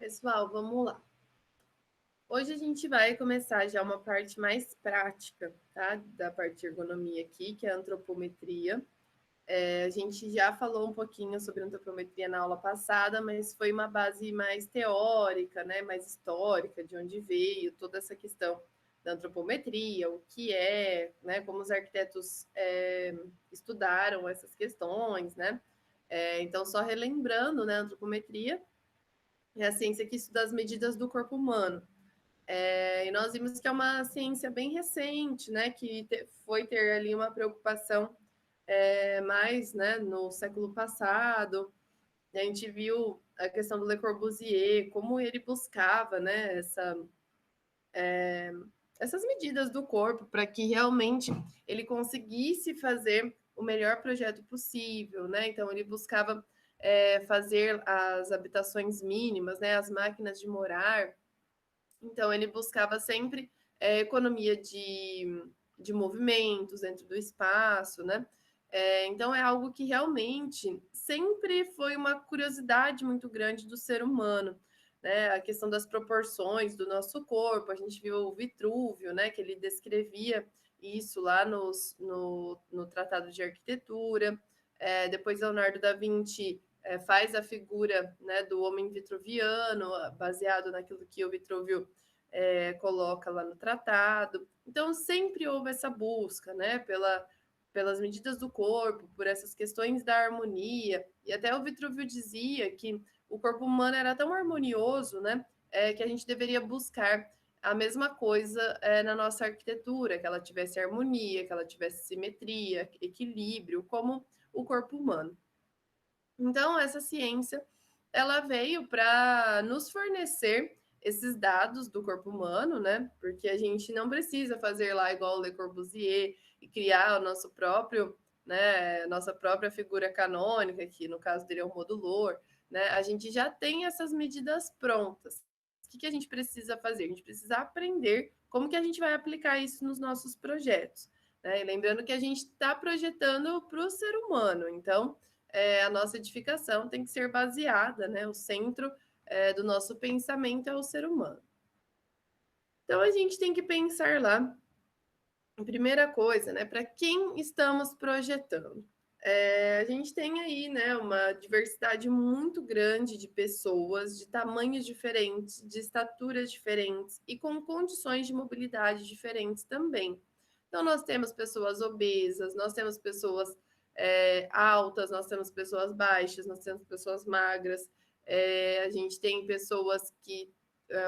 Pessoal, vamos lá. Hoje a gente vai começar já uma parte mais prática, tá? Da parte de ergonomia aqui, que é a antropometria. A gente já falou um pouquinho sobre antropometria na aula passada, mas foi uma base mais teórica, né? Mais histórica, de onde veio toda essa questão da antropometria, o que é, né? Como os arquitetos estudaram essas questões, né? Então, só relembrando, né? A antropometria é a ciência que estuda as medidas do corpo humano. E nós vimos que é uma ciência bem recente, né, que foi ter ali uma preocupação mais, né, no século passado. A gente viu a questão do Le Corbusier, como ele buscava, né, essas medidas do corpo para que realmente ele conseguisse fazer o melhor projeto possível, né? Então ele buscava fazer as habitações mínimas, né, as máquinas de morar. Então, ele buscava sempre economia de movimentos dentro do espaço, né? Então, é algo que realmente sempre foi uma curiosidade muito grande do ser humano, né? A questão das proporções do nosso corpo. A gente viu o Vitrúvio, né? Que ele descrevia isso lá no Tratado de Arquitetura. Depois, Leonardo da Vinci faz a figura, né, do homem vitruviano, baseado naquilo que o Vitrúvio coloca lá no tratado. Então, sempre houve essa busca, né, pelas medidas do corpo, por essas questões da harmonia. E até o Vitrúvio dizia que o corpo humano era tão harmonioso, né, que a gente deveria buscar a mesma coisa na nossa arquitetura, que ela tivesse harmonia, que ela tivesse simetria, equilíbrio, como o corpo humano. Então, essa ciência ela veio para nos fornecer esses dados do corpo humano, né? Porque a gente não precisa fazer lá igual o Le Corbusier e criar o nosso próprio, né? Nossa própria figura canônica, que no caso dele é o modulor, né? A gente já tem essas medidas prontas. O que a gente precisa fazer? A gente precisa aprender como que a gente vai aplicar isso nos nossos projetos. Né? E lembrando que a gente está projetando para o ser humano, então a nossa edificação tem que ser baseada, né? O centro do nosso pensamento é o ser humano. Então a gente tem que pensar lá, a primeira coisa, né? Para quem estamos projetando? A gente tem aí, né, uma diversidade muito grande de pessoas, de tamanhos diferentes, de estaturas diferentes e com condições de mobilidade diferentes também. Então, nós temos pessoas obesas, nós temos pessoas altas, nós temos pessoas baixas, nós temos pessoas magras, a gente tem pessoas que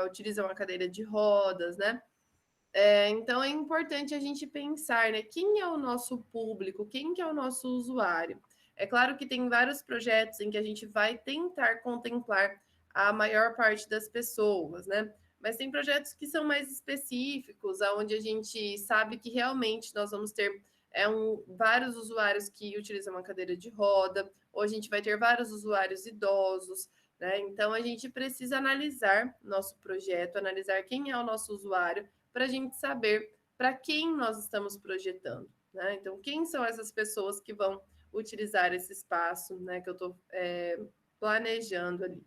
utilizam a cadeira de rodas, né? Então é importante a gente pensar, né? Quem é o nosso público, quem que é o nosso usuário? É claro que tem vários projetos em que a gente vai tentar contemplar a maior parte das pessoas, né? Mas tem projetos que são mais específicos, onde a gente sabe que realmente nós vamos ter vários usuários que utilizam uma cadeira de roda, ou a gente vai ter vários usuários idosos, né? Então a gente precisa analisar nosso projeto, analisar quem é o nosso usuário para a gente saber para quem nós estamos projetando. Né? Então, quem são essas pessoas que vão utilizar esse espaço, né, que eu estou planejando ali.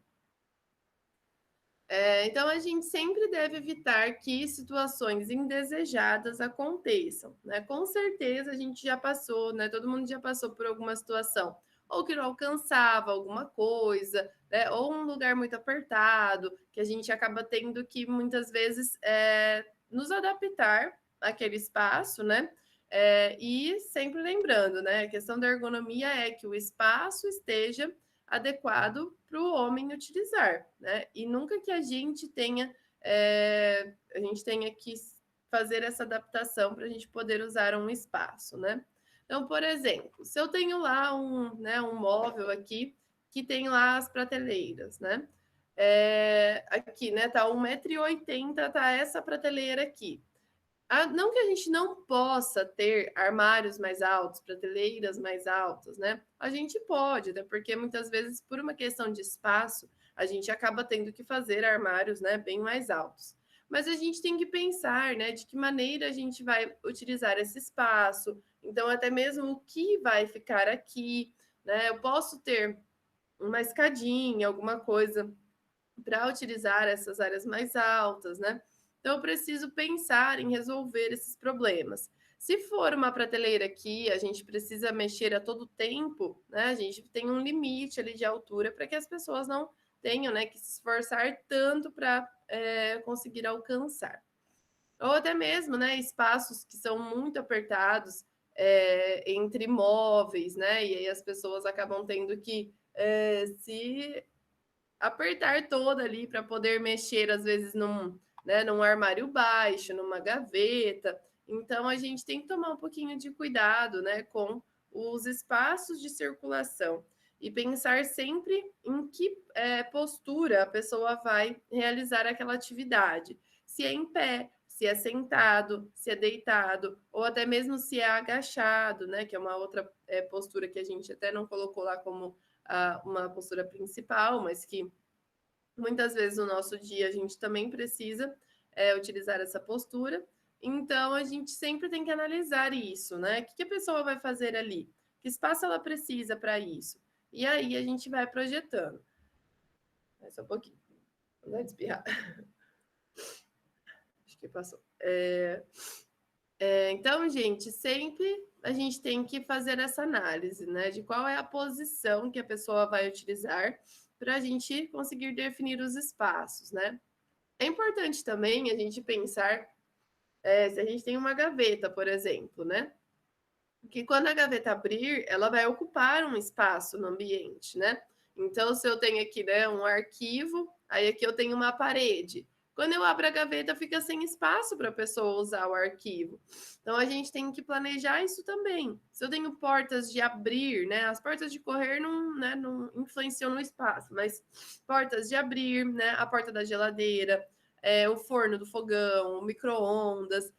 Então, a gente sempre deve evitar que situações indesejadas aconteçam. Né? Com certeza, a gente já passou, né? Todo mundo já passou por alguma situação, ou que não alcançava alguma coisa, né? Ou um lugar muito apertado, que a gente acaba tendo que, muitas vezes, nos adaptar àquele espaço, né? E sempre lembrando, né? A questão da ergonomia é que o espaço esteja adequado para o homem utilizar, né? E nunca que a gente tenha que fazer essa adaptação para a gente poder usar um espaço, né? Então, por exemplo, se eu tenho lá um móvel aqui que tem lá as prateleiras, né? Aqui, né? Tá 1,80 m, tá essa prateleira aqui. Não que a gente não possa ter armários mais altos, prateleiras mais altas, né? A gente pode, até porque muitas vezes, por uma questão de espaço, a gente acaba tendo que fazer armários, né, bem mais altos. Mas a gente tem que pensar, né, de que maneira a gente vai utilizar esse espaço. Então, até mesmo o que vai ficar aqui, né? Eu posso ter uma escadinha, alguma coisa para utilizar essas áreas mais altas, né? Então, eu preciso pensar em resolver esses problemas. Se for uma prateleira que a gente precisa mexer a todo tempo, né? A gente tem um limite ali de altura para que as pessoas não tenham, né, que se esforçar tanto para conseguir alcançar. Ou até mesmo, né, espaços que são muito apertados entre móveis, né? E aí as pessoas acabam tendo que se apertar toda ali para poder mexer, às vezes, num armário baixo, numa gaveta. Então, a gente tem que tomar um pouquinho de cuidado, né, com os espaços de circulação e pensar sempre em que postura a pessoa vai realizar aquela atividade. Se é em pé, se é sentado, se é deitado, ou até mesmo se é agachado, né, que é uma outra postura que a gente até não colocou lá como uma postura principal, mas que muitas vezes no nosso dia a gente também precisa utilizar essa postura. Então, a gente sempre tem que analisar isso, né? O que a pessoa vai fazer ali? Que espaço ela precisa para isso? E aí a gente vai projetando. Mais um pouquinho. Não é de espirrar. Acho que passou. Então, gente, sempre a gente tem que fazer essa análise, né? De qual é a posição que a pessoa vai utilizar para a gente conseguir definir os espaços, né? É importante também a gente pensar se a gente tem uma gaveta, por exemplo, né? Que quando a gaveta abrir, ela vai ocupar um espaço no ambiente, né? Então, se eu tenho aqui, né, um arquivo, aí aqui eu tenho uma parede. Quando eu abro a gaveta, fica sem espaço para a pessoa usar o arquivo. Então, a gente tem que planejar isso também. Se eu tenho portas de abrir, né? As portas de correr não influenciam no espaço, mas portas de abrir, né? A porta da geladeira, o forno do fogão, o micro-ondas,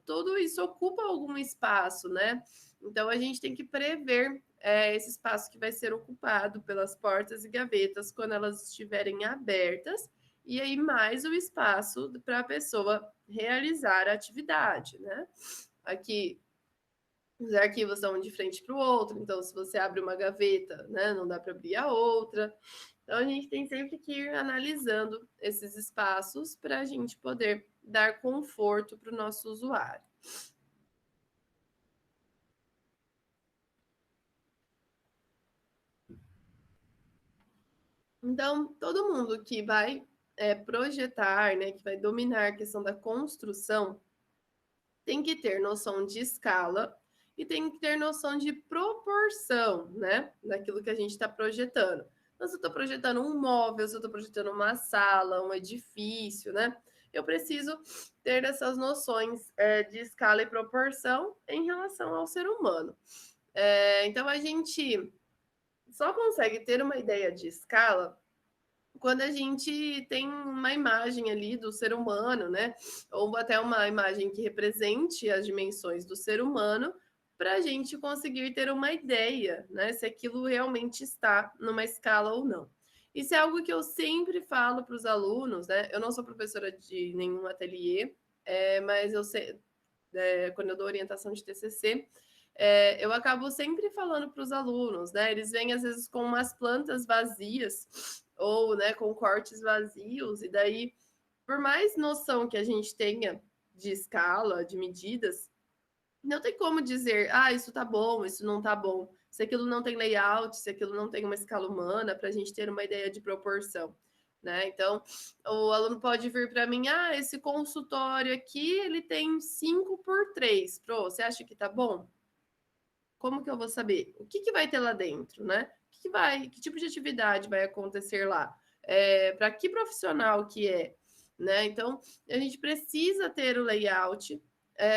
tudo isso ocupa algum espaço, né? Então, a gente tem que prever esse espaço que vai ser ocupado pelas portas e gavetas quando elas estiverem abertas, e aí mais o espaço para a pessoa realizar a atividade, né? Aqui, os arquivos são de frente para o outro, então se você abre uma gaveta, né, não dá para abrir a outra. Então, a gente tem sempre que ir analisando esses espaços para a gente poder dar conforto para o nosso usuário. Então, todo mundo que vai projetar, né, que vai dominar a questão da construção, tem que ter noção de escala e tem que ter noção de proporção, né, daquilo que a gente está projetando. Então, se eu estou projetando um móvel, se eu estou projetando uma sala, um edifício, né, eu preciso ter essas noções de escala e proporção em relação ao ser humano. Então, a gente só consegue ter uma ideia de escala quando a gente tem uma imagem ali do ser humano, né? Ou até uma imagem que represente as dimensões do ser humano, para a gente conseguir ter uma ideia, né? Se aquilo realmente está numa escala ou não. Isso é algo que eu sempre falo para os alunos, né? Eu não sou professora de nenhum ateliê, mas eu sei, quando eu dou orientação de TCC, eu acabo sempre falando para os alunos, né? Eles vêm às vezes com umas plantas vazias ou, né, com cortes vazios, e daí, por mais noção que a gente tenha de escala, de medidas, não tem como dizer, isso tá bom, isso não tá bom, se aquilo não tem layout, se aquilo não tem uma escala humana, para a gente ter uma ideia de proporção. Né? Então, o aluno pode vir para mim, esse consultório aqui, ele tem 5x3. Pro, você acha que tá bom? Como que eu vou saber? O que vai ter lá dentro, né? Que tipo de atividade vai acontecer lá? Para que profissional que é? Né? Então, a gente precisa ter o layout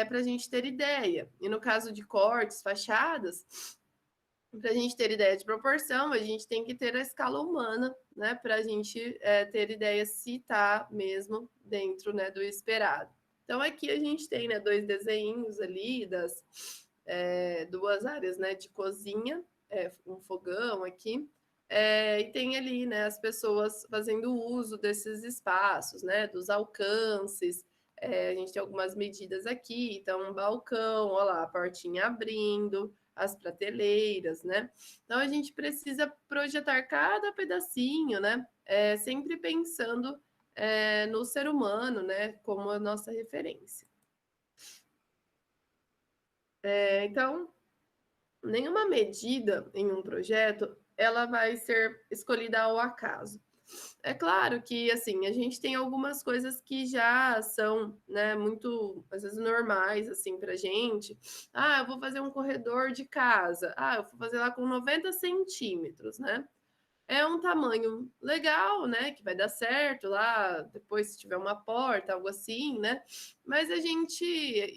para a gente ter ideia. E no caso de cortes, fachadas, para a gente ter ideia de proporção, a gente tem que ter a escala humana, né? Para a gente ter ideia se está mesmo dentro, né, do esperado. Então, aqui a gente tem, né, dois desenhos ali das duas áreas, né, de cozinha, um fogão aqui, e tem ali, né, as pessoas fazendo uso desses espaços, né, dos alcances. A gente tem algumas medidas aqui, então um balcão, olha lá, a portinha abrindo, as prateleiras, né? Então, a gente precisa projetar cada pedacinho, né? Sempre pensando no ser humano, né? Como a nossa referência. Então, nenhuma medida em um projeto ela vai ser escolhida ao acaso. É claro que assim a gente tem algumas coisas que já são, né, muito às vezes normais assim para gente. Ah, eu vou fazer um corredor de casa. Ah, eu vou fazer lá com 90 centímetros, né? É um tamanho legal, né? Que vai dar certo lá, depois se tiver uma porta, algo assim, né? Mas a gente,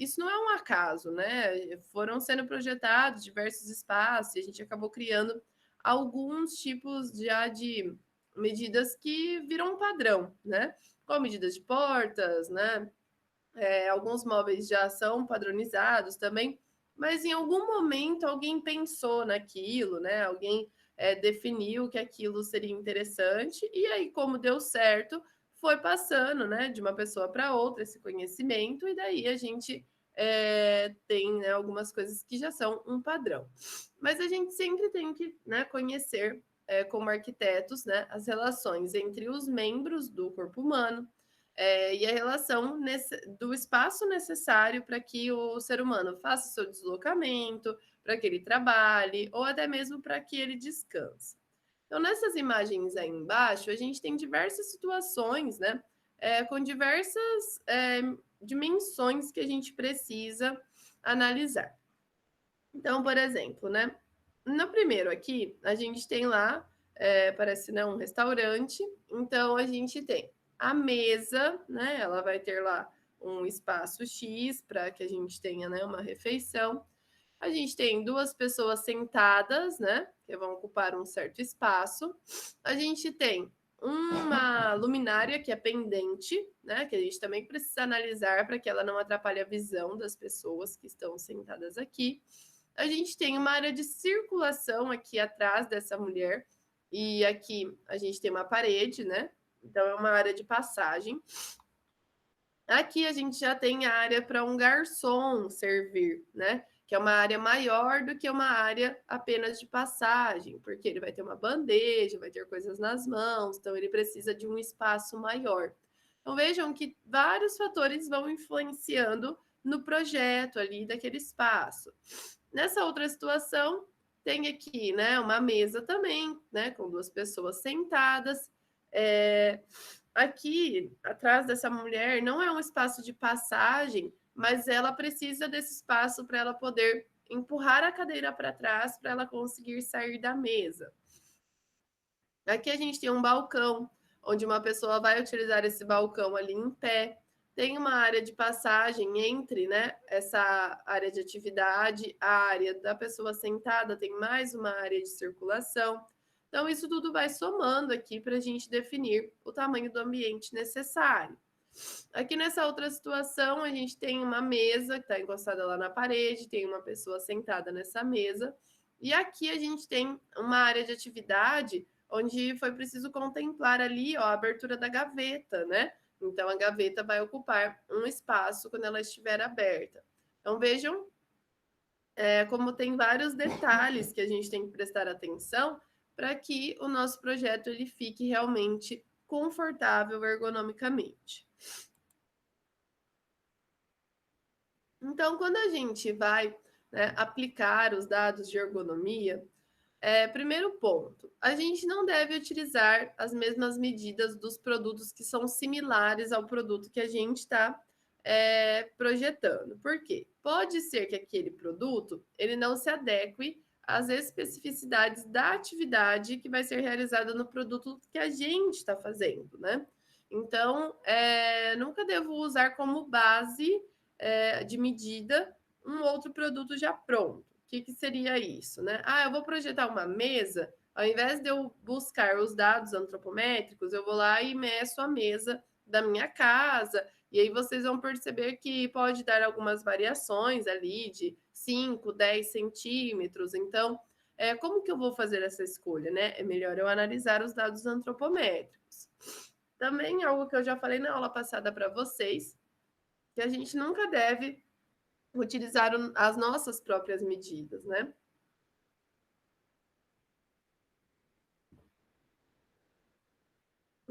isso não é um acaso, né? Foram sendo projetados diversos espaços e a gente acabou criando alguns tipos já de medidas que viram um padrão, né? Com medidas de portas, né? Alguns móveis já são padronizados também, mas em algum momento alguém pensou naquilo, né? Alguém definiu que aquilo seria interessante, e aí, como deu certo, foi passando, né, de uma pessoa para outra esse conhecimento, e daí a gente tem, né, algumas coisas que já são um padrão. Mas a gente sempre tem que, né, conhecer, como arquitetos, né, as relações entre os membros do corpo humano, e a relação do espaço necessário para que o ser humano faça o seu deslocamento, para que ele trabalhe, ou até mesmo para que ele descanse. Então, nessas imagens aí embaixo, a gente tem diversas situações, né? Com diversas dimensões que a gente precisa analisar. Então, por exemplo, né? No primeiro aqui, a gente tem lá, parece, né, um restaurante. Então, a gente tem a mesa, né? Ela vai ter lá um espaço X para que a gente tenha, né, uma refeição. A gente tem duas pessoas sentadas, né? Que vão ocupar um certo espaço. A gente tem uma luminária que é pendente, né? Que a gente também precisa analisar para que ela não atrapalhe a visão das pessoas que estão sentadas aqui. A gente tem uma área de circulação aqui atrás dessa mulher, e aqui a gente tem uma parede, né? Então é uma área de passagem. Aqui a gente já tem área para um garçom servir, né? Que é uma área maior do que uma área apenas de passagem, porque ele vai ter uma bandeja, vai ter coisas nas mãos, então ele precisa de um espaço maior. Então vejam que vários fatores vão influenciando no projeto ali daquele espaço. Nessa outra situação, tem aqui, né, uma mesa também, né, com duas pessoas sentadas. Aqui, atrás dessa mulher, não é um espaço de passagem, mas ela precisa desse espaço para ela poder empurrar a cadeira para trás para ela conseguir sair da mesa. Aqui a gente tem um balcão, onde uma pessoa vai utilizar esse balcão ali em pé. Tem uma área de passagem entre, né, essa área de atividade, a área da pessoa sentada, tem mais uma área de circulação. Então, isso tudo vai somando aqui para a gente definir o tamanho do ambiente necessário. Aqui nessa outra situação, a gente tem uma mesa que está encostada lá na parede, tem uma pessoa sentada nessa mesa, e aqui a gente tem uma área de atividade onde foi preciso contemplar ali, ó, a abertura da gaveta, né? Então, a gaveta vai ocupar um espaço quando ela estiver aberta. Então, vejam como tem vários detalhes que a gente tem que prestar atenção para que o nosso projeto ele fique realmente confortável ergonomicamente. Então, quando a gente vai, né, aplicar os dados de ergonomia, primeiro ponto, a gente não deve utilizar as mesmas medidas dos produtos que são similares ao produto que a gente está projetando. Por quê? Pode ser que aquele produto ele não se adeque às especificidades da atividade que vai ser realizada no produto que a gente está fazendo, né? Então, nunca devo usar como base de medida um outro produto já pronto. O que seria isso, né? Ah, eu vou projetar uma mesa, ao invés de eu buscar os dados antropométricos, eu vou lá e meço a mesa da minha casa, e aí vocês vão perceber que pode dar algumas variações ali de 5, 10 centímetros. Então, como que eu vou fazer essa escolha, né? É melhor eu analisar os dados antropométricos. Também algo que eu já falei na aula passada para vocês, que a gente nunca deve utilizar as nossas próprias medidas, né?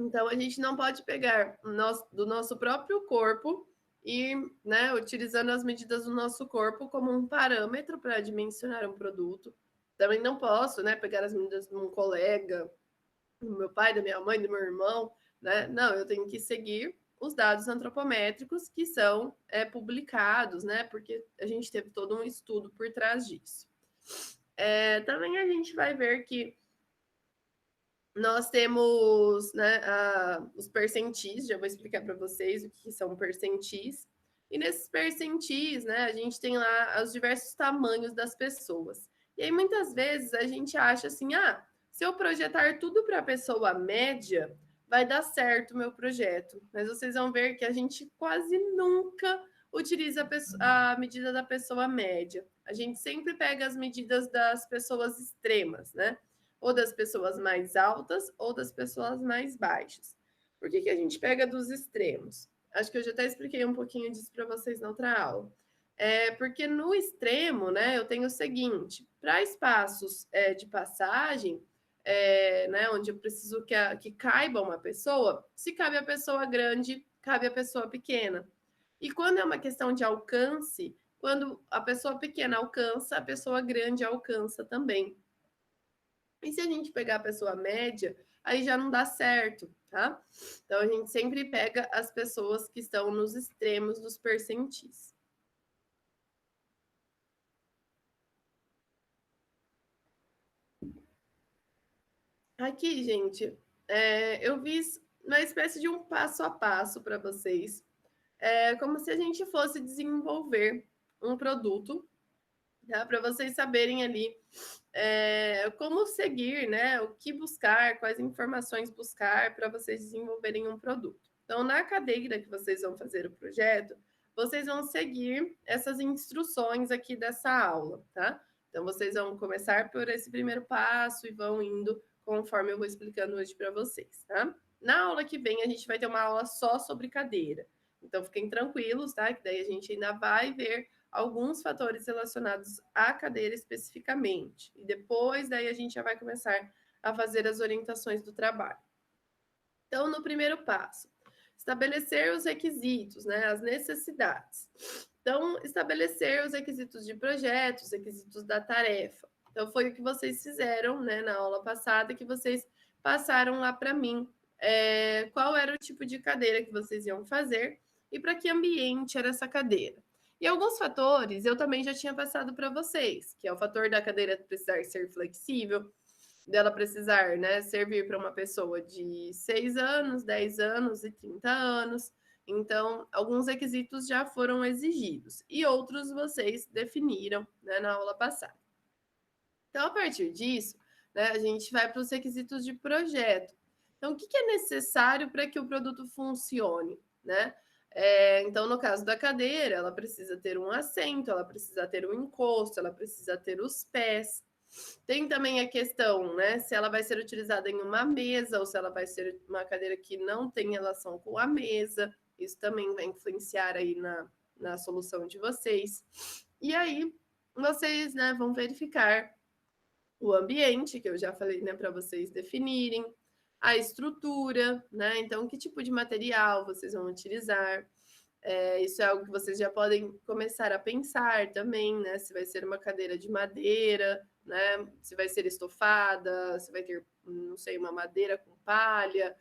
Então, a gente não pode pegar do nosso próprio corpo e, né, utilizando as medidas do nosso corpo como um parâmetro para dimensionar um produto. Também não posso, né, pegar as medidas de um colega, do meu pai, da minha mãe, do meu irmão, né? Não, eu tenho que seguir os dados antropométricos que são publicados, né? Porque a gente teve todo um estudo por trás disso. Também a gente vai ver que nós temos, né, os percentis, já vou explicar para vocês o que são percentis. E nesses percentis, né, a gente tem lá os diversos tamanhos das pessoas. E aí, muitas vezes, a gente acha assim, se eu projetar tudo para a pessoa média, vai dar certo o meu projeto. Mas vocês vão ver que a gente quase nunca utiliza a medida da pessoa média. A gente sempre pega as medidas das pessoas extremas, né? Ou das pessoas mais altas ou das pessoas mais baixas. Por que a gente pega dos extremos? Acho que eu já até expliquei um pouquinho disso para vocês na outra aula. Porque no extremo, né, eu tenho o seguinte: para espaços de passagem, né, onde eu preciso que caiba uma pessoa, se cabe a pessoa grande, cabe a pessoa pequena. E quando é uma questão de alcance, quando a pessoa pequena alcança, a pessoa grande alcança também. E se a gente pegar a pessoa média, aí já não dá certo, tá? Então a gente sempre pega as pessoas que estão nos extremos dos percentis. Aqui, gente, eu fiz uma espécie de um passo a passo para vocês. Como se a gente fosse desenvolver um produto, tá? Para vocês saberem ali como seguir, né? O que buscar, quais informações buscar para vocês desenvolverem um produto. Então, na cadeira que vocês vão fazer o projeto, vocês vão seguir essas instruções aqui dessa aula, tá? Então, vocês vão começar por esse primeiro passo e vão indo conforme eu vou explicando hoje para vocês, tá? Na aula que vem, a gente vai ter uma aula só sobre cadeira. Então, fiquem tranquilos, tá? Que daí a gente ainda vai ver alguns fatores relacionados à cadeira especificamente. E depois, daí, a gente já vai começar a fazer as orientações do trabalho. Então, no primeiro passo, estabelecer os requisitos, né, as necessidades. Então, estabelecer os requisitos de projeto, os requisitos da tarefa. Então, foi o que vocês fizeram, né, na aula passada, que vocês passaram lá para mim qual era o tipo de cadeira que vocês iam fazer e para que ambiente era essa cadeira. E alguns fatores eu também já tinha passado para vocês, que é o fator da cadeira precisar ser flexível, dela precisar, né, servir para uma pessoa de 6 anos, 10 anos e 30 anos. Então, alguns requisitos já foram exigidos e outros vocês definiram, né, na aula passada. Então, a partir disso, né, a gente vai para os requisitos de projeto. Então, o que é necessário para que o produto funcione, né? Então, no caso da cadeira, ela precisa ter um assento, ela precisa ter um encosto, ela precisa ter os pés. Tem também a questão, né, se ela vai ser utilizada em uma mesa ou se ela vai ser uma cadeira que não tem relação com a mesa. Isso também vai influenciar aí na solução de vocês. E aí, vocês, né, vão verificar o ambiente, que eu já falei, né, para vocês definirem, a estrutura, né? Então, que tipo de material vocês vão utilizar. Isso é algo que vocês já podem começar a pensar também, né? Se vai ser uma cadeira de madeira, né? Se vai ser estofada, se vai ter, não sei, uma madeira com palha.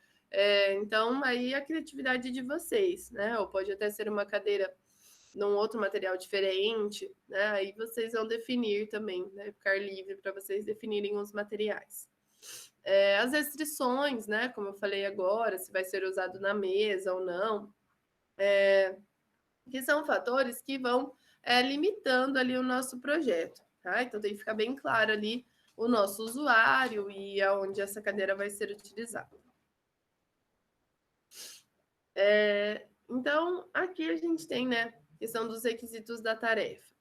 Então, aí a criatividade de vocês, né? Ou pode até ser uma cadeira num outro material diferente, né? Aí vocês vão definir também, né? Ficar livre para vocês definirem os materiais. As restrições, né? Como eu falei agora, se vai ser usado na mesa ou não, que são fatores que vão limitando ali o nosso projeto, tá? Então tem que ficar bem claro ali o nosso usuário e aonde essa cadeira vai ser utilizada. Então, aqui a gente tem, né, questão dos requisitos da tarefa.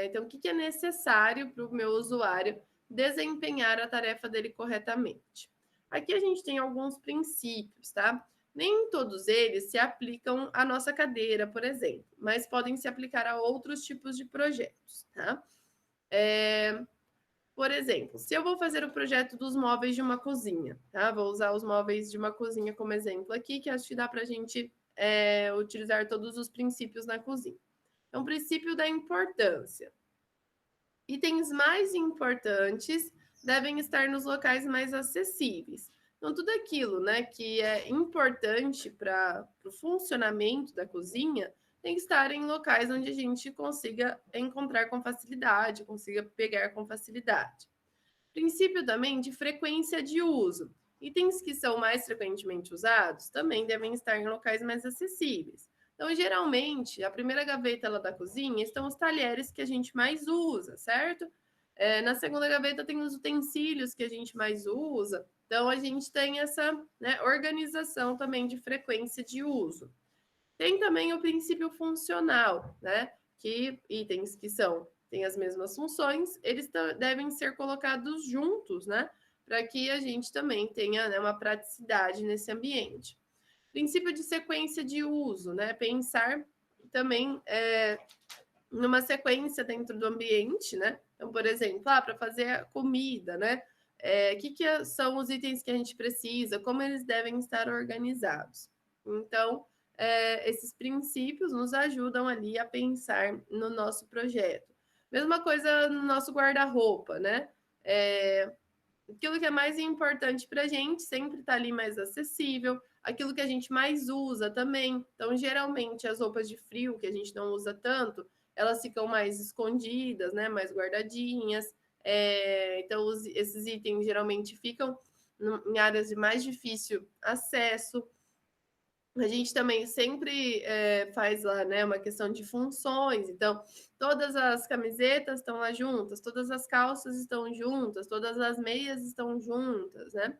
Então, o que é necessário para o meu usuário desempenhar a tarefa dele corretamente? Aqui a gente tem alguns princípios, tá? Nem todos eles se aplicam à nossa cadeira, por exemplo, mas podem se aplicar a outros tipos de projetos, tá? Por exemplo, se eu vou fazer o projeto dos móveis de uma cozinha, tá? Vou usar os móveis de uma cozinha como exemplo aqui, que acho que dá para a gente utilizar todos os princípios na cozinha. Então, princípio da importância. Itens mais importantes devem estar nos locais mais acessíveis. Então, tudo aquilo, né, que é importante para o funcionamento da cozinha tem que estar em locais onde a gente consiga encontrar com facilidade, consiga pegar com facilidade. Princípio também de frequência de uso. Itens que são mais frequentemente usados também devem estar em locais mais acessíveis. Então, geralmente, a primeira gaveta lá da cozinha estão os talheres que a gente mais usa, certo? Na segunda gaveta tem os utensílios que a gente mais usa. Então, a gente tem essa, né, organização também de frequência de uso. Tem também o princípio funcional, né? Que itens que têm as mesmas funções, eles devem ser colocados juntos, né? Para que a gente também tenha, né, uma praticidade nesse ambiente. Princípio de sequência de uso, né? Pensar também numa sequência dentro do ambiente, né? Então, por exemplo, para fazer a comida, né? Que são os itens que a gente precisa, como eles devem estar organizados. Então, esses princípios nos ajudam ali a pensar no nosso projeto. Mesma coisa no nosso guarda-roupa, né? Aquilo que é mais importante para a gente sempre está ali mais acessível, aquilo que a gente mais usa também. Então, geralmente, as roupas de frio, que a gente não usa tanto, elas ficam mais escondidas, né? Mais guardadinhas. Então, esses itens geralmente ficam em áreas de mais difícil acesso. A gente também sempre faz lá, né, uma questão de funções. Então, todas as camisetas estão lá juntas, todas as calças estão juntas, todas as meias estão juntas, né?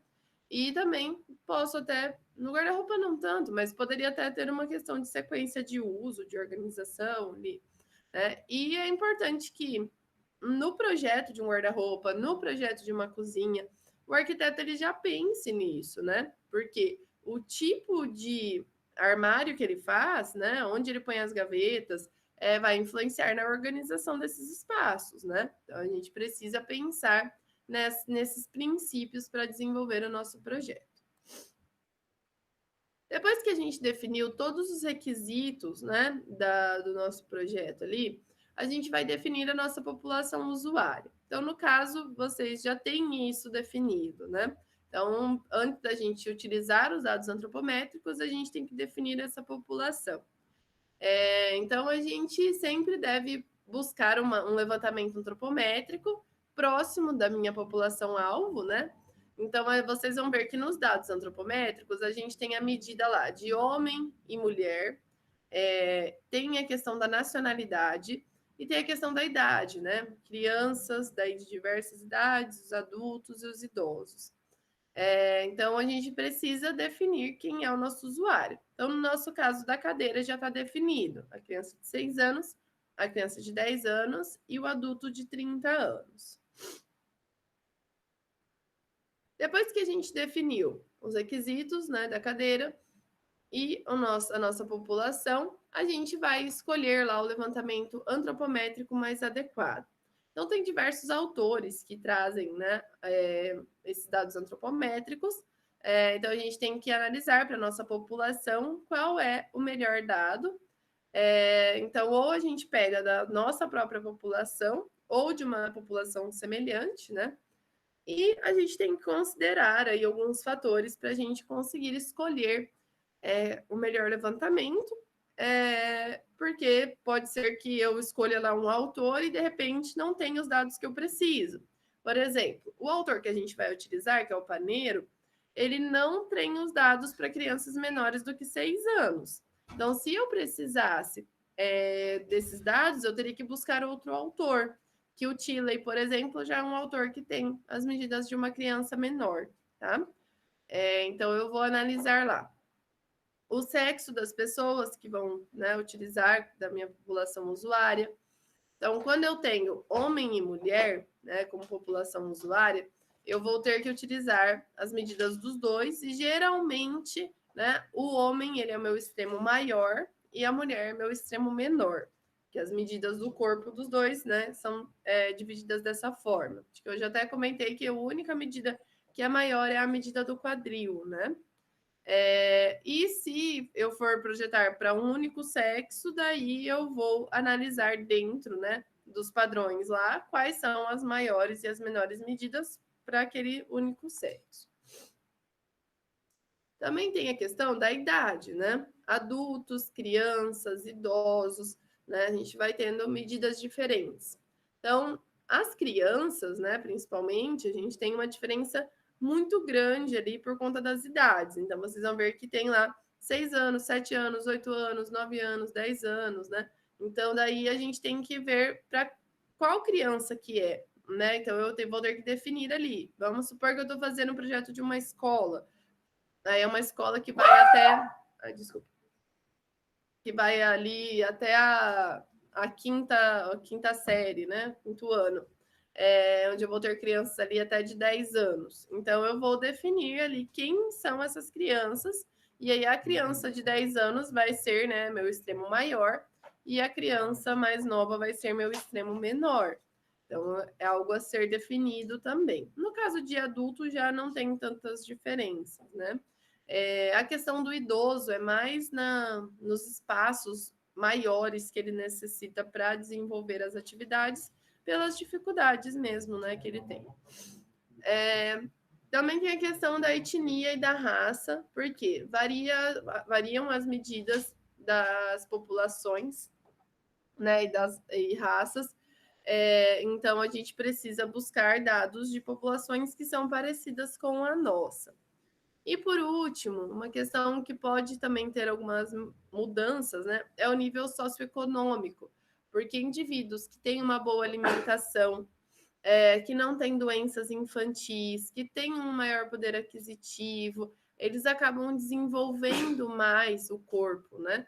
E também posso até, no guarda-roupa não tanto, mas poderia até ter uma questão de sequência de uso, de organização ali, né? E é importante que no projeto de um guarda-roupa, no projeto de uma cozinha, o arquiteto ele já pense nisso, né? Porque o tipo de armário que ele faz, né? Onde ele põe as gavetas, vai influenciar na organização desses espaços, né? Então a gente precisa pensar nesses princípios para desenvolver o nosso projeto. Depois que a gente definiu todos os requisitos, né, do nosso projeto ali, a gente vai definir a nossa população usuária. Então, no caso, vocês já têm isso definido, né? Então, antes da gente utilizar os dados antropométricos, a gente tem que definir essa população. Então, a gente sempre deve buscar um levantamento antropométrico próximo da minha população-alvo, né? Então, vocês vão ver que nos dados antropométricos, a gente tem a medida lá de homem e mulher, tem a questão da nacionalidade e tem a questão da idade, né? Crianças daí de diversas idades, os adultos e os idosos. Então, a gente precisa definir quem é o nosso usuário. Então, no nosso caso da cadeira, já está definido a criança de 6 anos, a criança de 10 anos e o adulto de 30 anos. Depois que a gente definiu os requisitos, né, da cadeira e a nossa população, a gente vai escolher lá o levantamento antropométrico mais adequado. Então, tem diversos autores que trazem, né, esses dados antropométricos. Então, a gente tem que analisar para a nossa população qual é o melhor dado. Então, ou a gente pega da nossa própria população ou de uma população semelhante, né? E a gente tem que considerar aí alguns fatores para a gente conseguir escolher o melhor levantamento, porque pode ser que eu escolha lá um autor e de repente não tenha os dados que eu preciso. Por exemplo, o autor que a gente vai utilizar, que é o Paneiro, ele não tem os dados para crianças menores do que 6 anos. Então, se eu precisasse desses dados, eu teria que buscar outro autor, que o Tilley, por exemplo, já é um autor que tem as medidas de uma criança menor, tá? Então, eu vou analisar lá o sexo das pessoas que vão, né, utilizar da minha população usuária. Então, quando eu tenho homem e mulher, né, como população usuária, eu vou ter que utilizar as medidas dos dois e geralmente, né, o homem ele é o meu extremo maior e a mulher é meu extremo menor. que as medidas do corpo dos dois, né, são divididas dessa forma. Acho que eu já até comentei que a única medida que é maior é a medida do quadril, né? E se eu for projetar para um único sexo, daí eu vou analisar dentro, né, dos padrões lá, quais são as maiores e as menores medidas para aquele único sexo. Também tem a questão da idade, né? Adultos, crianças, idosos, né? A gente vai tendo medidas diferentes. Então, as crianças, né, principalmente, a gente tem uma diferença muito grande ali por conta das idades. Então, vocês vão ver que tem lá 6 anos, 7 anos, 8 anos, 9 anos, 10 anos, né? Então, daí a gente tem que ver para qual criança que é, né? Então, vou ter que definir ali. Vamos supor que eu estou fazendo um projeto de uma escola. Aí é uma escola que vai até. Ai, desculpa. Que vai ali até a quinta série, né? Quinto ano. Onde eu vou ter crianças ali até de 10 anos. Então, eu vou definir ali quem são essas crianças. E aí, a criança de 10 anos vai ser, né, meu extremo maior. E a criança mais nova vai ser meu extremo menor. Então, é algo a ser definido também. No caso de adulto, já não tem tantas diferenças, né? A questão do idoso é mais nos espaços maiores que ele necessita para desenvolver as atividades, pelas dificuldades mesmo, né, que ele tem. Também tem a questão da etnia e da raça, porque variam as medidas das populações, né, e raças. Então, a gente precisa buscar dados de populações que são parecidas com a nossa. E por último, uma questão que pode também ter algumas mudanças, né, é o nível socioeconômico, porque indivíduos que têm uma boa alimentação, que não têm doenças infantis, que têm um maior poder aquisitivo, eles acabam desenvolvendo mais o corpo, né?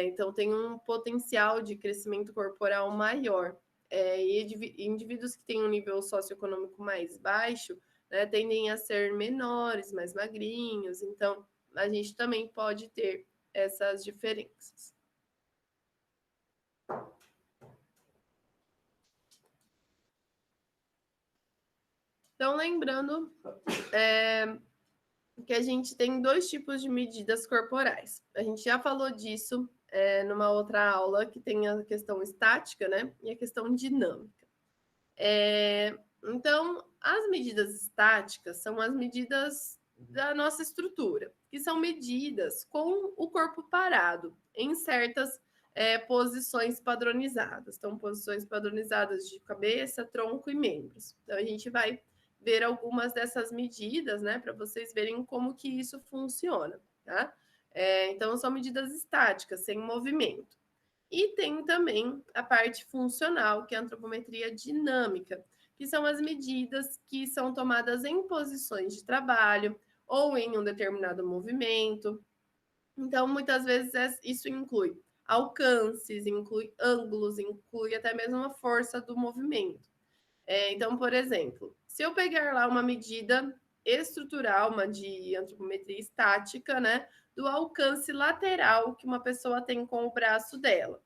Então tem um potencial de crescimento corporal maior. E indivíduos que têm um nível socioeconômico mais baixo, né, tendem a ser menores, mais magrinhos. Então, a gente também pode ter essas diferenças. Então, lembrando que a gente tem dois tipos de medidas corporais. A gente já falou disso numa outra aula, que tem a questão estática, né, e a questão dinâmica. Então, as medidas estáticas são as medidas da nossa estrutura, que são medidas com o corpo parado, em certas posições padronizadas. Então, posições padronizadas de cabeça, tronco e membros. Então, a gente vai ver algumas dessas medidas, né, para vocês verem como que isso funciona, tá? Então, são medidas estáticas, sem movimento. E tem também a parte funcional, que é a antropometria dinâmica, que são as medidas que são tomadas em posições de trabalho ou em um determinado movimento. Então, muitas vezes, isso inclui alcances, inclui ângulos, inclui até mesmo a força do movimento. Então, por exemplo, se eu pegar lá uma medida estrutural, uma de antropometria estática, né, do alcance lateral que uma pessoa tem com o braço dela,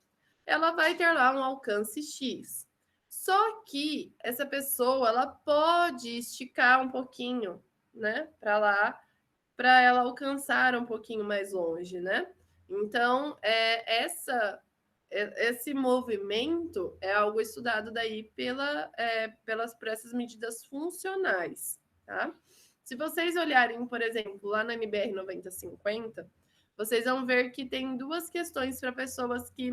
ela vai ter lá um alcance X. Só que essa pessoa, ela pode esticar um pouquinho, né, para lá, para ela alcançar um pouquinho mais longe, né? Então, esse movimento é algo estudado daí por essas medidas funcionais, tá? Se vocês olharem, por exemplo, lá na NBR 9050, vocês vão ver que tem duas questões para pessoas que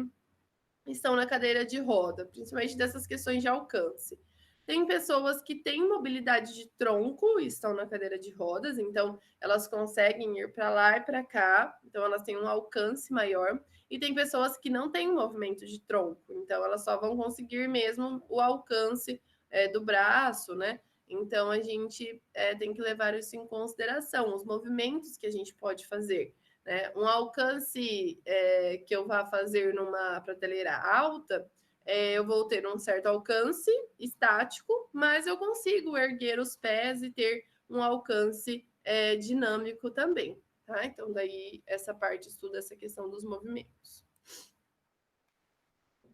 estão na cadeira de roda, principalmente dessas questões de alcance. Tem pessoas que têm mobilidade de tronco e estão na cadeira de rodas, então elas conseguem ir para lá e para cá, então elas têm um alcance maior. E tem pessoas que não têm movimento de tronco, então elas só vão conseguir mesmo o alcance do braço, né? Então a gente tem que levar isso em consideração, os movimentos que a gente pode fazer. Né? Um alcance que eu vá fazer numa prateleira alta, eu vou ter um certo alcance estático, mas eu consigo erguer os pés e ter um alcance dinâmico também. Tá? Então, daí essa parte estuda essa questão dos movimentos.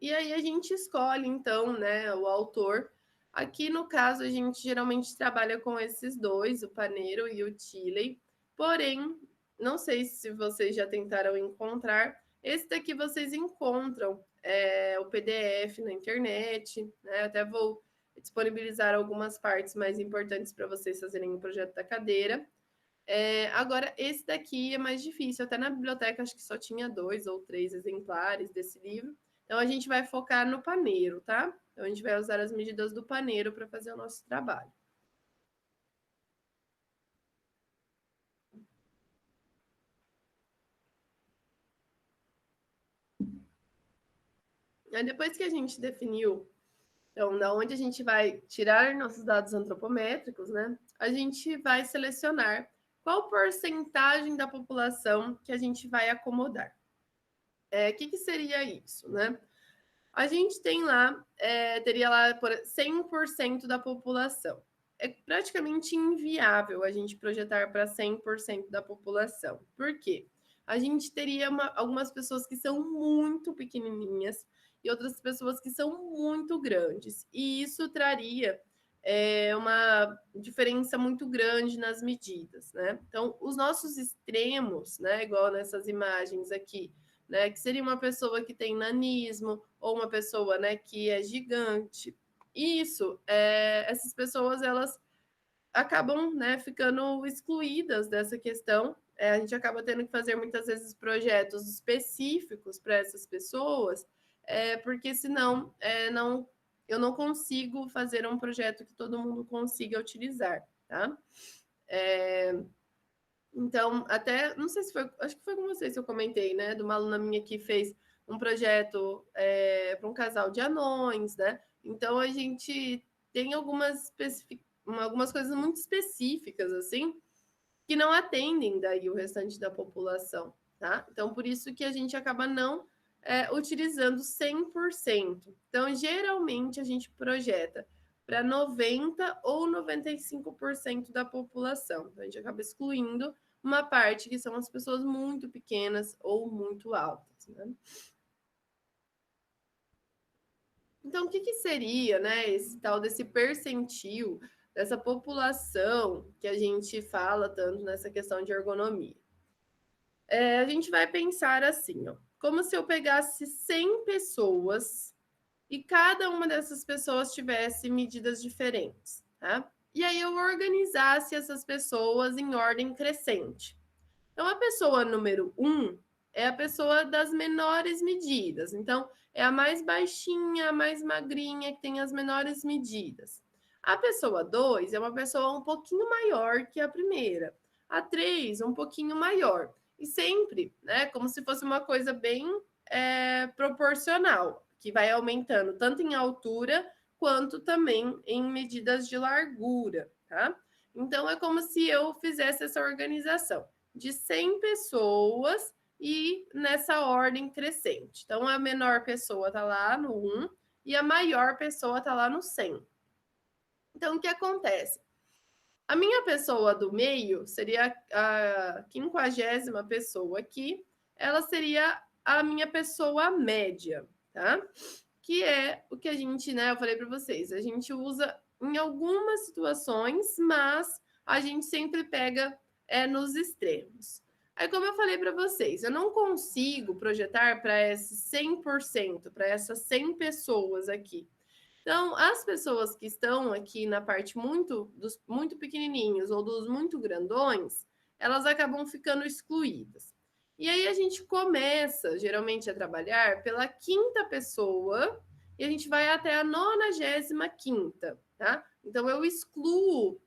E aí a gente escolhe, então, né, o autor. Aqui, no caso, a gente geralmente trabalha com esses dois, o Paneiro e o Tilley. Porém, não sei se vocês já tentaram encontrar. Esse daqui vocês encontram o PDF na internet, né? Até vou disponibilizar algumas partes mais importantes para vocês fazerem o projeto da cadeira. Agora, esse daqui é mais difícil. Até na biblioteca, acho que só tinha 2 ou 3 exemplares desse livro. Então, a gente vai focar no paneiro, tá? Então, a gente vai usar as medidas do paneiro para fazer o nosso trabalho. Aí, depois que a gente definiu, então, da onde a gente vai tirar nossos dados antropométricos, né? A gente vai selecionar qual porcentagem da população que a gente vai acomodar. Que seria isso, né? A gente tem lá, teria lá 100% da população. É praticamente inviável a gente projetar para 100% da população. Por quê? A gente teria algumas pessoas que são muito pequenininhas e outras pessoas que são muito grandes. E isso traria uma diferença muito grande nas medidas, né? Então, os nossos extremos, né, igual nessas imagens aqui, né, que seria uma pessoa que tem nanismo ou uma pessoa, né, que é gigante. Isso, essas pessoas elas acabam, né, ficando excluídas dessa questão. A gente acaba tendo que fazer muitas vezes projetos específicos para essas pessoas, porque senão não, eu não consigo fazer um projeto que todo mundo consiga utilizar, tá? Então, até, não sei se foi, acho que foi com vocês que eu comentei, né? De uma aluna minha que fez um projeto para um casal de anões, né? Então, a gente tem algumas coisas muito específicas, assim, que não atendem daí o restante da população, tá? Então, por isso que a gente acaba não utilizando 100%. Então, geralmente, a gente projeta para 90% ou 95% da população. Então, a gente acaba excluindo uma parte que são as pessoas muito pequenas ou muito altas, né? Então, o que seria, né, esse tal desse percentil dessa população que a gente fala tanto nessa questão de ergonomia? A gente vai pensar assim, ó, como se eu pegasse 100 pessoas e cada uma dessas pessoas tivesse medidas diferentes, tá? E aí eu organizasse essas pessoas em ordem crescente. Então, a pessoa número 1 é a pessoa das menores medidas. Então, é a mais baixinha, a mais magrinha, que tem as menores medidas. A pessoa 2 é uma pessoa um pouquinho maior que a primeira. A 3, um pouquinho maior. E sempre, né, como se fosse uma coisa bem proporcional, que vai aumentando tanto em altura quanto também em medidas de largura, tá? Então, é como se eu fizesse essa organização de 100 pessoas e nessa ordem crescente. Então, a menor pessoa está lá no 1 e a maior pessoa está lá no 100. Então, o que acontece? A minha pessoa do meio seria a 50ª pessoa aqui, ela seria a minha pessoa média, tá? Que é o que a gente, né, eu falei para vocês, a gente usa em algumas situações, mas a gente sempre pega nos extremos. Aí, como eu falei para vocês, eu não consigo projetar para esses 100%, para essas 100 pessoas aqui. Então, as pessoas que estão aqui na parte dos muito pequenininhos ou dos muito grandões, elas acabam ficando excluídas. E aí a gente começa, geralmente, a trabalhar pela 5ª pessoa e a gente vai até a 95ª, tá? Então, eu excluo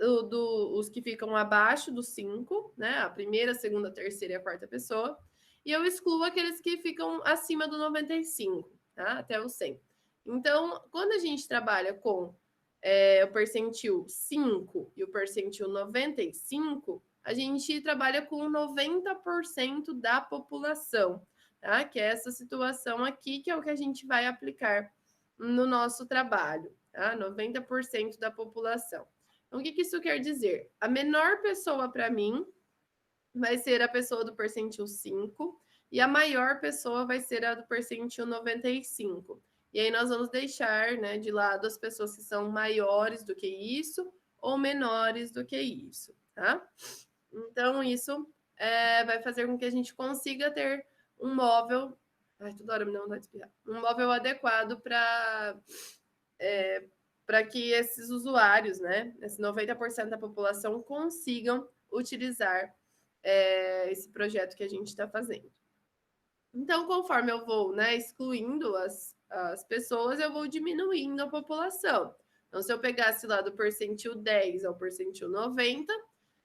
os que ficam abaixo dos 5, né? A primeira, a segunda, a terceira e a 4ª pessoa. E eu excluo aqueles que ficam acima do 95, tá? Até o 100. Então, quando a gente trabalha com o percentil 5 e o percentil 95, a gente trabalha com 90% da população, tá? Que é essa situação aqui, que é o que a gente vai aplicar no nosso trabalho, tá? 90% da população. Então, o que isso quer dizer? A menor pessoa para mim vai ser a pessoa do percentil 5 e a maior pessoa vai ser a do percentil 95. E aí nós vamos deixar, né, de lado as pessoas que são maiores do que isso ou menores do que isso, tá? Então, isso vai fazer com que a gente consiga ter um móvel. Ai, toda hora me dá vontade de espirrar. Um móvel adequado para que esses usuários, né, esse 90% da população, consigam utilizar esse projeto que a gente está fazendo. Então, conforme eu vou, né, excluindo as pessoas, eu vou diminuindo a população. Então, se eu pegasse lá do percentil 10 ao percentil 90,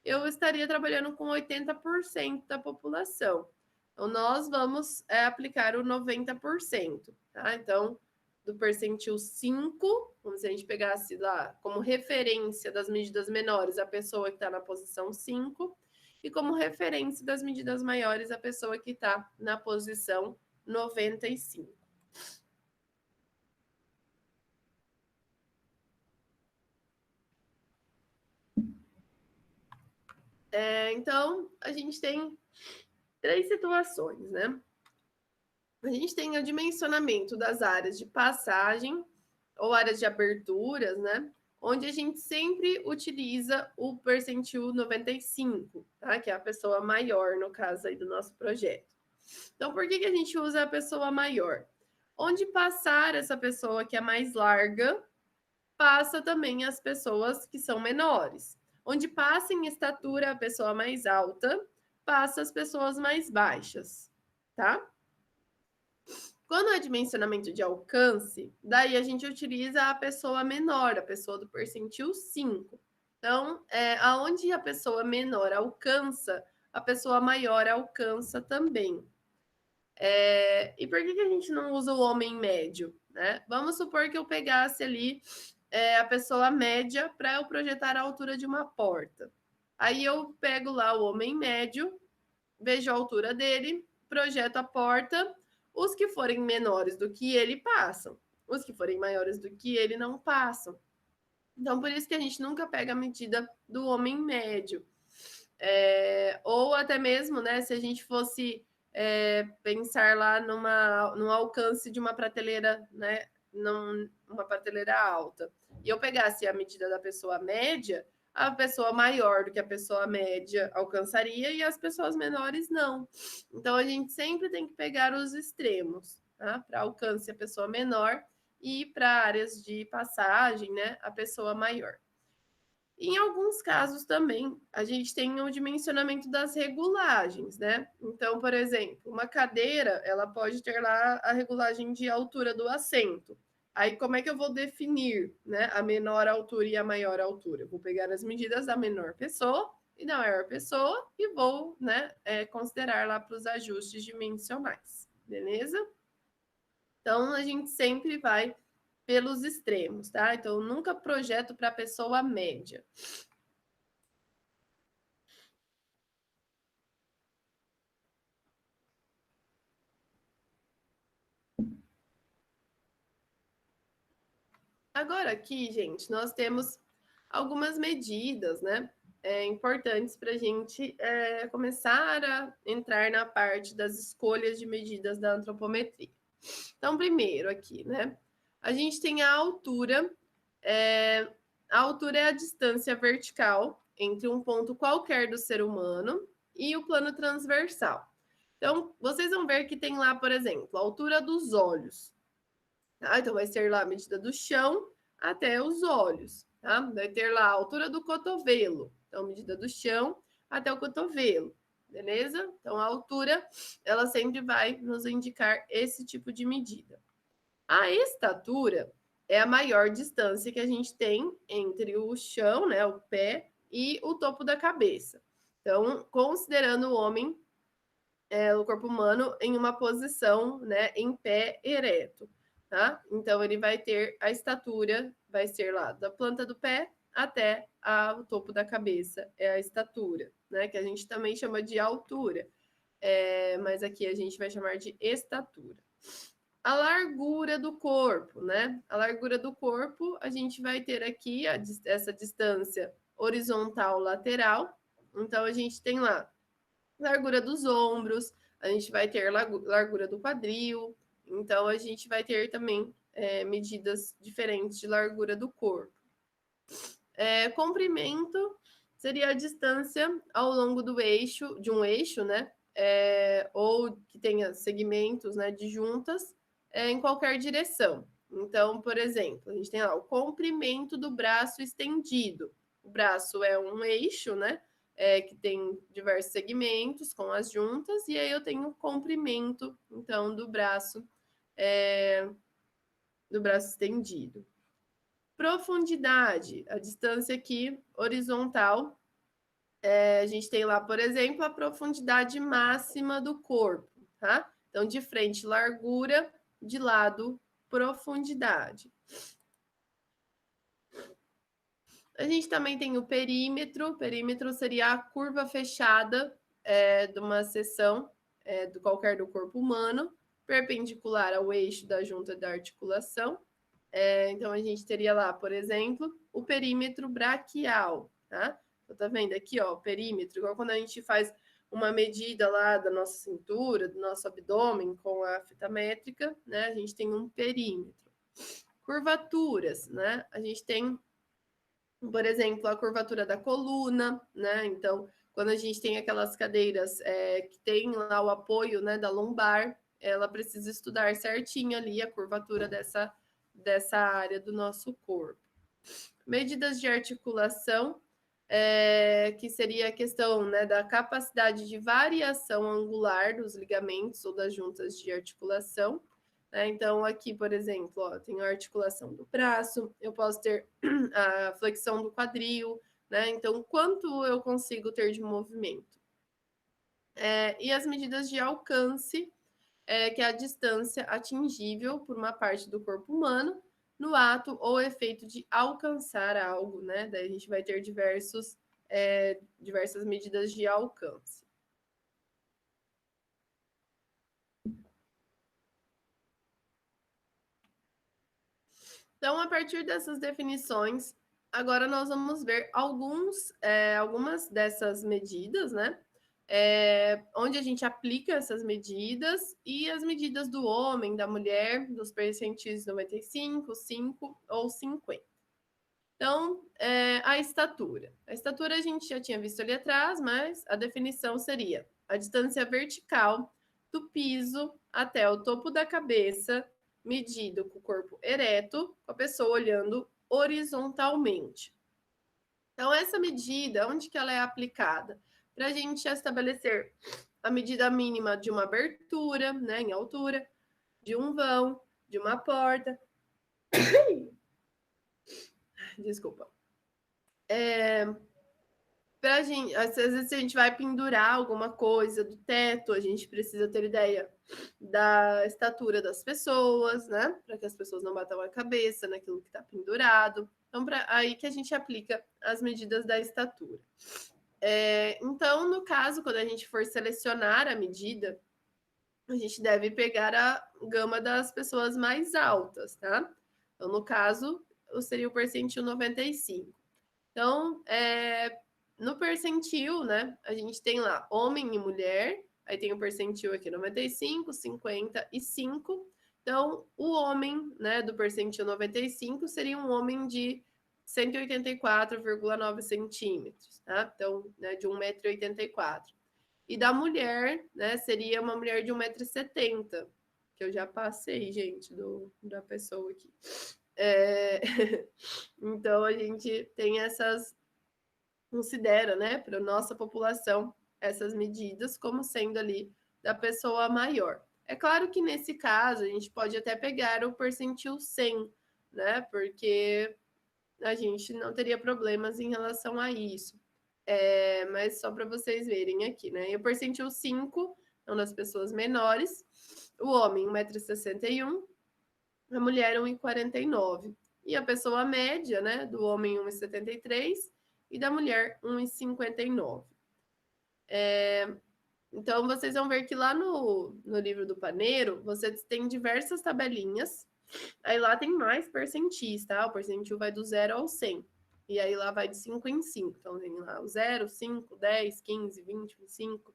eu estaria trabalhando com 80% da população. Então, nós vamos aplicar o 90%, tá? Então, do percentil 5, como se a gente pegasse lá como referência das medidas menores a pessoa que está na posição 5, e como referência das medidas maiores a pessoa que está na posição 95. Então, a gente tem 3 situações, né? A gente tem o dimensionamento das áreas de passagem ou áreas de aberturas, né? Onde a gente sempre utiliza o percentil 95, tá? Que é a pessoa maior, no caso aí do nosso projeto. Então, por que a gente usa a pessoa maior? Onde passar essa pessoa que é mais larga, passa também as pessoas que são menores. Onde passa em estatura a pessoa mais alta, passa as pessoas mais baixas, tá? Quando é dimensionamento de alcance, daí a gente utiliza a pessoa menor, a pessoa do percentil 5. Então, aonde a pessoa menor alcança, a pessoa maior alcança também. E por que a gente não usa o homem médio? Né? Vamos supor que eu pegasse ali a pessoa média para eu projetar a altura de uma porta. Aí eu pego lá o homem médio, vejo a altura dele, projeto a porta. Os que forem menores do que ele passam. Os que forem maiores do que ele não passam. Então, por isso que a gente nunca pega a medida do homem médio. Ou até mesmo, né, se a gente fosse pensar lá num alcance de uma prateleira, né, numa prateleira alta, e eu pegasse a medida da pessoa média, a pessoa maior do que a pessoa média alcançaria e as pessoas menores não. Então a gente sempre tem que pegar os extremos, tá? Para alcance a pessoa menor e para áreas de passagem, né, a pessoa maior. Em alguns casos também, a gente tem o dimensionamento das regulagens, né? Então, por exemplo, uma cadeira, ela pode ter lá a regulagem de altura do assento. Aí, como é que eu vou definir, né, a menor altura e a maior altura? Eu vou pegar as medidas da menor pessoa e da maior pessoa e vou, né, considerar lá para os ajustes dimensionais, beleza? Então, a gente sempre vai pelos extremos, tá? Então, nunca projeto para a pessoa média. Agora aqui, gente, nós temos algumas medidas, né? Importantes para a gente começar a entrar na parte das escolhas de medidas da antropometria. Então, primeiro aqui, né? A gente tem a altura. A altura é a distância vertical entre um ponto qualquer do ser humano e o plano transversal. Então, vocês vão ver que tem lá, por exemplo, a altura dos olhos. Tá? Então, vai ser lá a medida do chão até os olhos. Tá? Vai ter lá a altura do cotovelo. Então, medida do chão até o cotovelo. Beleza? Então, a altura, ela sempre vai nos indicar esse tipo de medida. A estatura é a maior distância que a gente tem entre o chão, né, o pé, e o topo da cabeça. Então, considerando o homem, o corpo humano, em uma posição, né, em pé ereto, tá? Então, ele vai ter a estatura, vai ser lá da planta do pé até o topo da cabeça, é a estatura, né? Que a gente também chama de altura, mas aqui a gente vai chamar de estatura. A largura do corpo, né? A largura do corpo, a gente vai ter aqui essa distância horizontal lateral. Então, a gente tem lá largura dos ombros, a gente vai ter largura do quadril, então a gente vai ter também medidas diferentes de largura do corpo. Comprimento seria a distância ao longo do eixo, de um eixo, né? Ou que tenha segmentos, né, de juntas em qualquer direção. Então, por exemplo, a gente tem lá o comprimento do braço estendido. O braço é um eixo, né? Que tem diversos segmentos com as juntas, e aí eu tenho o comprimento, então, do braço estendido. Profundidade, a distância aqui horizontal. A gente tem lá, por exemplo, a profundidade máxima do corpo, tá? Então, de frente, largura, de lado, profundidade. A gente também tem o perímetro. O perímetro seria a curva fechada de uma seção do qualquer do corpo humano, perpendicular ao eixo da junta da articulação. Então, a gente teria lá, por exemplo, o perímetro braquial, tá? Então, tá vendo aqui, ó, o perímetro, igual quando a gente faz uma medida lá da nossa cintura, do nosso abdômen com a fita métrica, né? A gente tem um perímetro. Curvaturas, né? A gente tem, por exemplo, a curvatura da coluna, né? Então, quando a gente tem aquelas cadeiras que tem lá o apoio, né, da lombar, ela precisa estudar certinho ali a curvatura dessa área do nosso corpo. Medidas de articulação, que seria a questão, né, da capacidade de variação angular dos ligamentos ou das juntas de articulação. Então, aqui, por exemplo, ó, tenho a articulação do braço, eu posso ter a flexão do quadril, né? Então, quanto eu consigo ter de movimento? E as medidas de alcance, que é a distância atingível por uma parte do corpo humano no ato ou efeito de alcançar algo, né? Daí a gente vai ter diversas medidas de alcance. Então, a partir dessas definições, agora nós vamos ver algumas dessas medidas, né? Onde a gente aplica essas medidas e as medidas do homem, da mulher, dos percentis 95, 5 ou 50. Então, a estatura. A estatura a gente já tinha visto ali atrás, mas a definição seria a distância vertical do piso até o topo da cabeça, medido com o corpo ereto, com a pessoa olhando horizontalmente. Então, essa medida, onde que ela é aplicada? Para a gente estabelecer a medida mínima de uma abertura, né, em altura, de um vão, de uma porta. Desculpa. Pra gente, às vezes, se a gente vai pendurar alguma coisa do teto, a gente precisa ter ideia da estatura das pessoas, né? Para que as pessoas não batam a cabeça naquilo que está pendurado. Então, aí que a gente aplica as medidas da estatura. Então, no caso, quando a gente for selecionar a medida, a gente deve pegar a gama das pessoas mais altas, tá? Então, no caso, seria o percentil 95. Então, no percentil, né, a gente tem lá homem e mulher, aí tem o percentil aqui 95, 50 e 5. Então, o homem, né, do percentil 95 seria um homem de 184,9 centímetros, tá? Então, né, de 1,84 m. E da mulher, né, seria uma mulher de 1,70 m, que eu já passei, gente, da pessoa aqui. Então, a gente tem considera, né, para a nossa população, essas medidas como sendo ali da pessoa maior. É claro que nesse caso, a gente pode até pegar o percentil 100, né, porque a gente não teria problemas em relação a isso. Mas só para vocês verem aqui, né, e o percentil 5 é uma das pessoas menores, o homem 1,61 m, a mulher 1,49 m. E a pessoa média, né, do homem 1,73 m e da mulher 1,59 m. Então, vocês vão ver que lá no livro do Paneiro, você tem diversas tabelinhas. Aí lá tem mais percentis, tá? O percentil vai do 0 ao 100. E aí lá vai de 5 em 5. Então, tem lá o 0, 5, 10, 15, 20, 25.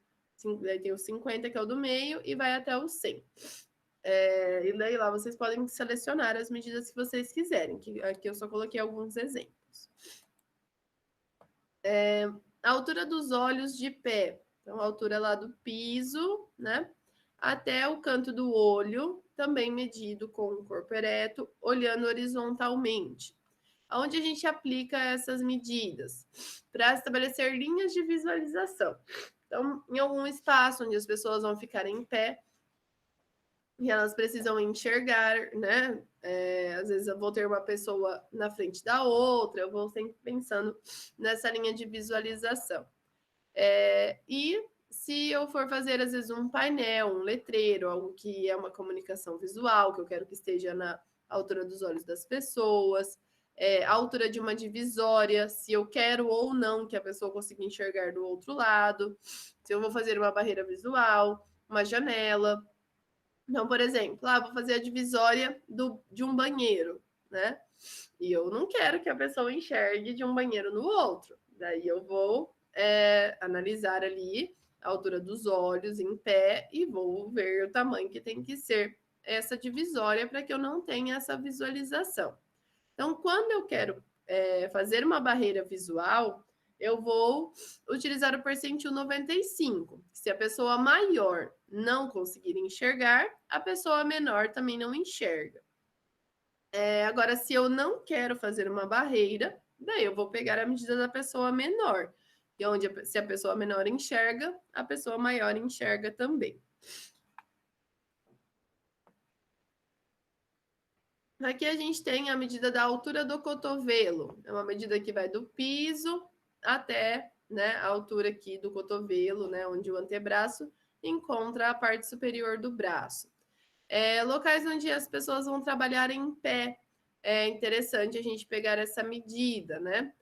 Daí tem o 50, que é o do meio, e vai até o 100. E daí lá vocês podem selecionar as medidas que vocês quiserem, que aqui eu só coloquei alguns exemplos. A altura dos olhos de pé, então a altura lá do piso, né? Até o canto do olho, também medido com o corpo ereto, olhando horizontalmente. Onde a gente aplica essas medidas? Para estabelecer linhas de visualização. Então, em algum espaço onde as pessoas vão ficar em pé, e elas precisam enxergar, né? Às vezes eu vou ter uma pessoa na frente da outra, eu vou sempre pensando nessa linha de visualização. E se eu for fazer, às vezes, um painel, um letreiro, algo que é uma comunicação visual, que eu quero que esteja na altura dos olhos das pessoas, a altura de uma divisória, se eu quero ou não que a pessoa consiga enxergar do outro lado, se eu vou fazer uma barreira visual, uma janela. Então, por exemplo, vou fazer a divisória de um banheiro, né? E eu não quero que a pessoa enxergue de um banheiro no outro. Daí eu vou analisar ali a altura dos olhos em pé e vou ver o tamanho que tem que ser essa divisória para que eu não tenha essa visualização. Então, quando eu quero fazer uma barreira visual, eu vou utilizar o percentil 95. Se a pessoa maior não conseguir enxergar, a pessoa menor também não enxerga. Agora, se eu não quero fazer uma barreira, daí eu vou pegar a medida da pessoa menor. E onde, se a pessoa menor enxerga, a pessoa maior enxerga também. Aqui a gente tem a medida da altura do cotovelo. É uma medida que vai do piso até, né, a altura aqui do cotovelo, né, onde o antebraço encontra a parte superior do braço. Locais onde as pessoas vão trabalhar em pé. É interessante a gente pegar essa medida, né?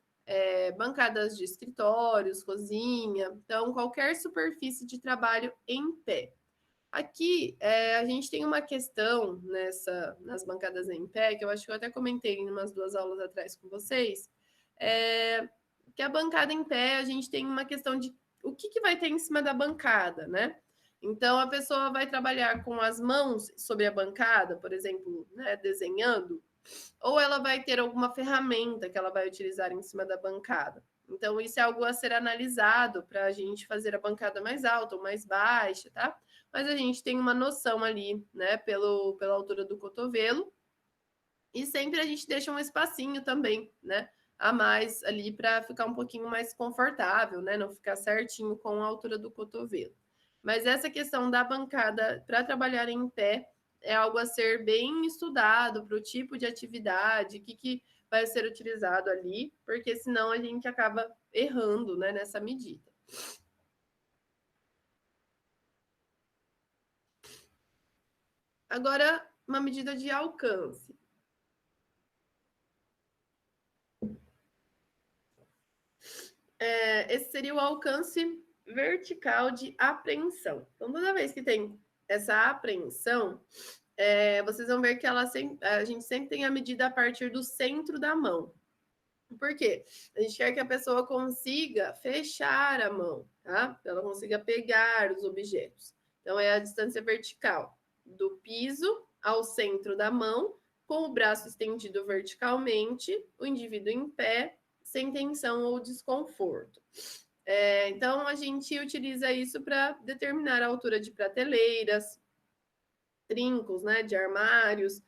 Bancadas de escritórios, cozinha, então qualquer superfície de trabalho em pé. Aqui a gente tem uma questão nas bancadas em pé, que eu acho que eu até comentei em umas 2 aulas atrás com vocês, que a bancada em pé a gente tem uma questão de o que vai ter em cima da bancada, né? Então a pessoa vai trabalhar com as mãos sobre a bancada, por exemplo, né, desenhando, ou ela vai ter alguma ferramenta que ela vai utilizar em cima da bancada. Então, isso é algo a ser analisado para a gente fazer a bancada mais alta ou mais baixa, tá? Mas a gente tem uma noção ali, né, pela altura do cotovelo. E sempre a gente deixa um espacinho também, né, a mais ali para ficar um pouquinho mais confortável, né, não ficar certinho com a altura do cotovelo. Mas essa questão da bancada para trabalhar em pé é algo a ser bem estudado para o tipo de atividade, o que vai ser utilizado ali, porque senão a gente acaba errando, né, nessa medida. Agora, uma medida de alcance. Esse seria o alcance vertical de apreensão. Então, toda vez que tem essa apreensão, vocês vão ver que a gente sempre tem a medida a partir do centro da mão. Por quê? A gente quer que a pessoa consiga fechar a mão, tá? Ela consiga pegar os objetos. Então, é a distância vertical do piso ao centro da mão, com o braço estendido verticalmente, o indivíduo em pé, sem tensão ou desconforto. Então, a gente utiliza isso para determinar a altura de prateleiras, trincos, né, de armários.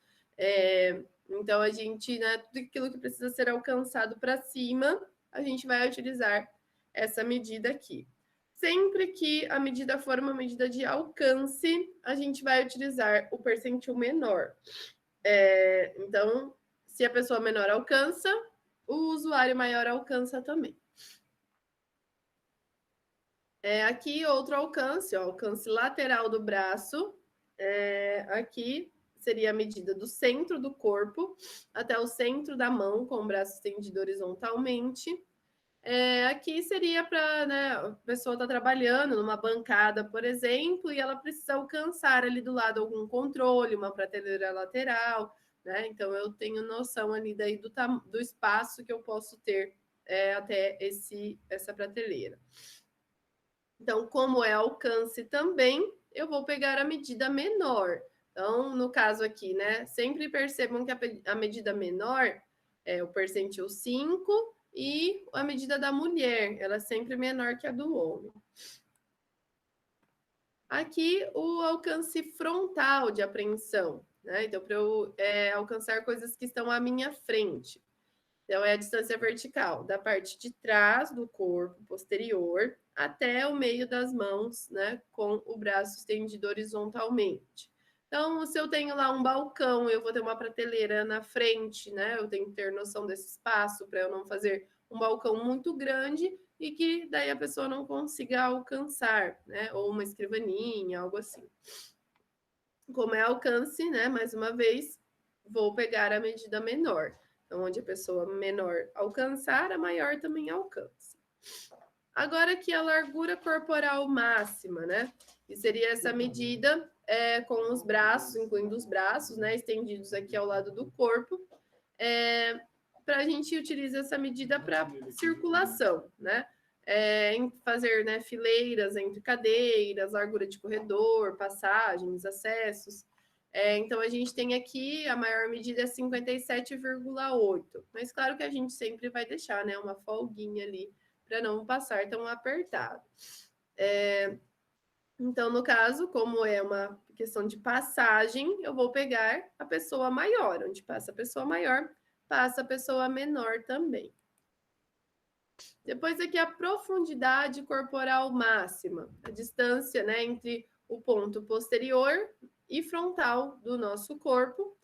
Então, a gente, né, tudo aquilo que precisa ser alcançado para cima, a gente vai utilizar essa medida aqui. Sempre que a medida for uma medida de alcance, a gente vai utilizar o percentil menor. Então, se a pessoa menor alcança, o usuário maior alcança também. Aqui, outro alcance, ó, alcance lateral do braço. Aqui seria a medida do centro do corpo até o centro da mão, com o braço estendido horizontalmente. Aqui seria para, né, a pessoa está trabalhando numa bancada, por exemplo, e ela precisa alcançar ali do lado algum controle, uma prateleira lateral, né? Então eu tenho noção ali daí do espaço que eu posso ter até essa prateleira. Então, como é alcance também, eu vou pegar a medida menor. Então, no caso aqui, né, sempre percebam que a medida menor é o percentil 5 e a medida da mulher, ela é sempre menor que a do homem. Aqui, o alcance frontal de apreensão, né? Então, para eu alcançar coisas que estão à minha frente. Então, é a distância vertical, da parte de trás do corpo posterior até o meio das mãos, né? Com o braço estendido horizontalmente. Então, se eu tenho lá um balcão, eu vou ter uma prateleira na frente, né? Eu tenho que ter noção desse espaço para eu não fazer um balcão muito grande e que daí a pessoa não consiga alcançar, né? Ou uma escrivaninha, algo assim. Como é alcance, né? Mais uma vez, vou pegar a medida menor. Então, onde a pessoa menor alcançar, a maior também alcança. Agora aqui a largura corporal máxima, né? Que seria essa medida com os braços, incluindo os braços, né? Estendidos aqui ao lado do corpo. Para a gente utiliza essa medida para circulação, né? Em fazer, né, fileiras entre cadeiras, largura de corredor, passagens, acessos. Então, a gente tem aqui, a maior medida é 57,8. Mas claro que a gente sempre vai deixar, né, uma folguinha ali para não passar tão apertado. Então, no caso, como é uma questão de passagem, eu vou pegar a pessoa maior. Onde passa a pessoa maior, passa a pessoa menor também. Depois aqui a profundidade corporal máxima, a distância, né, entre o ponto posterior e frontal do nosso corpo.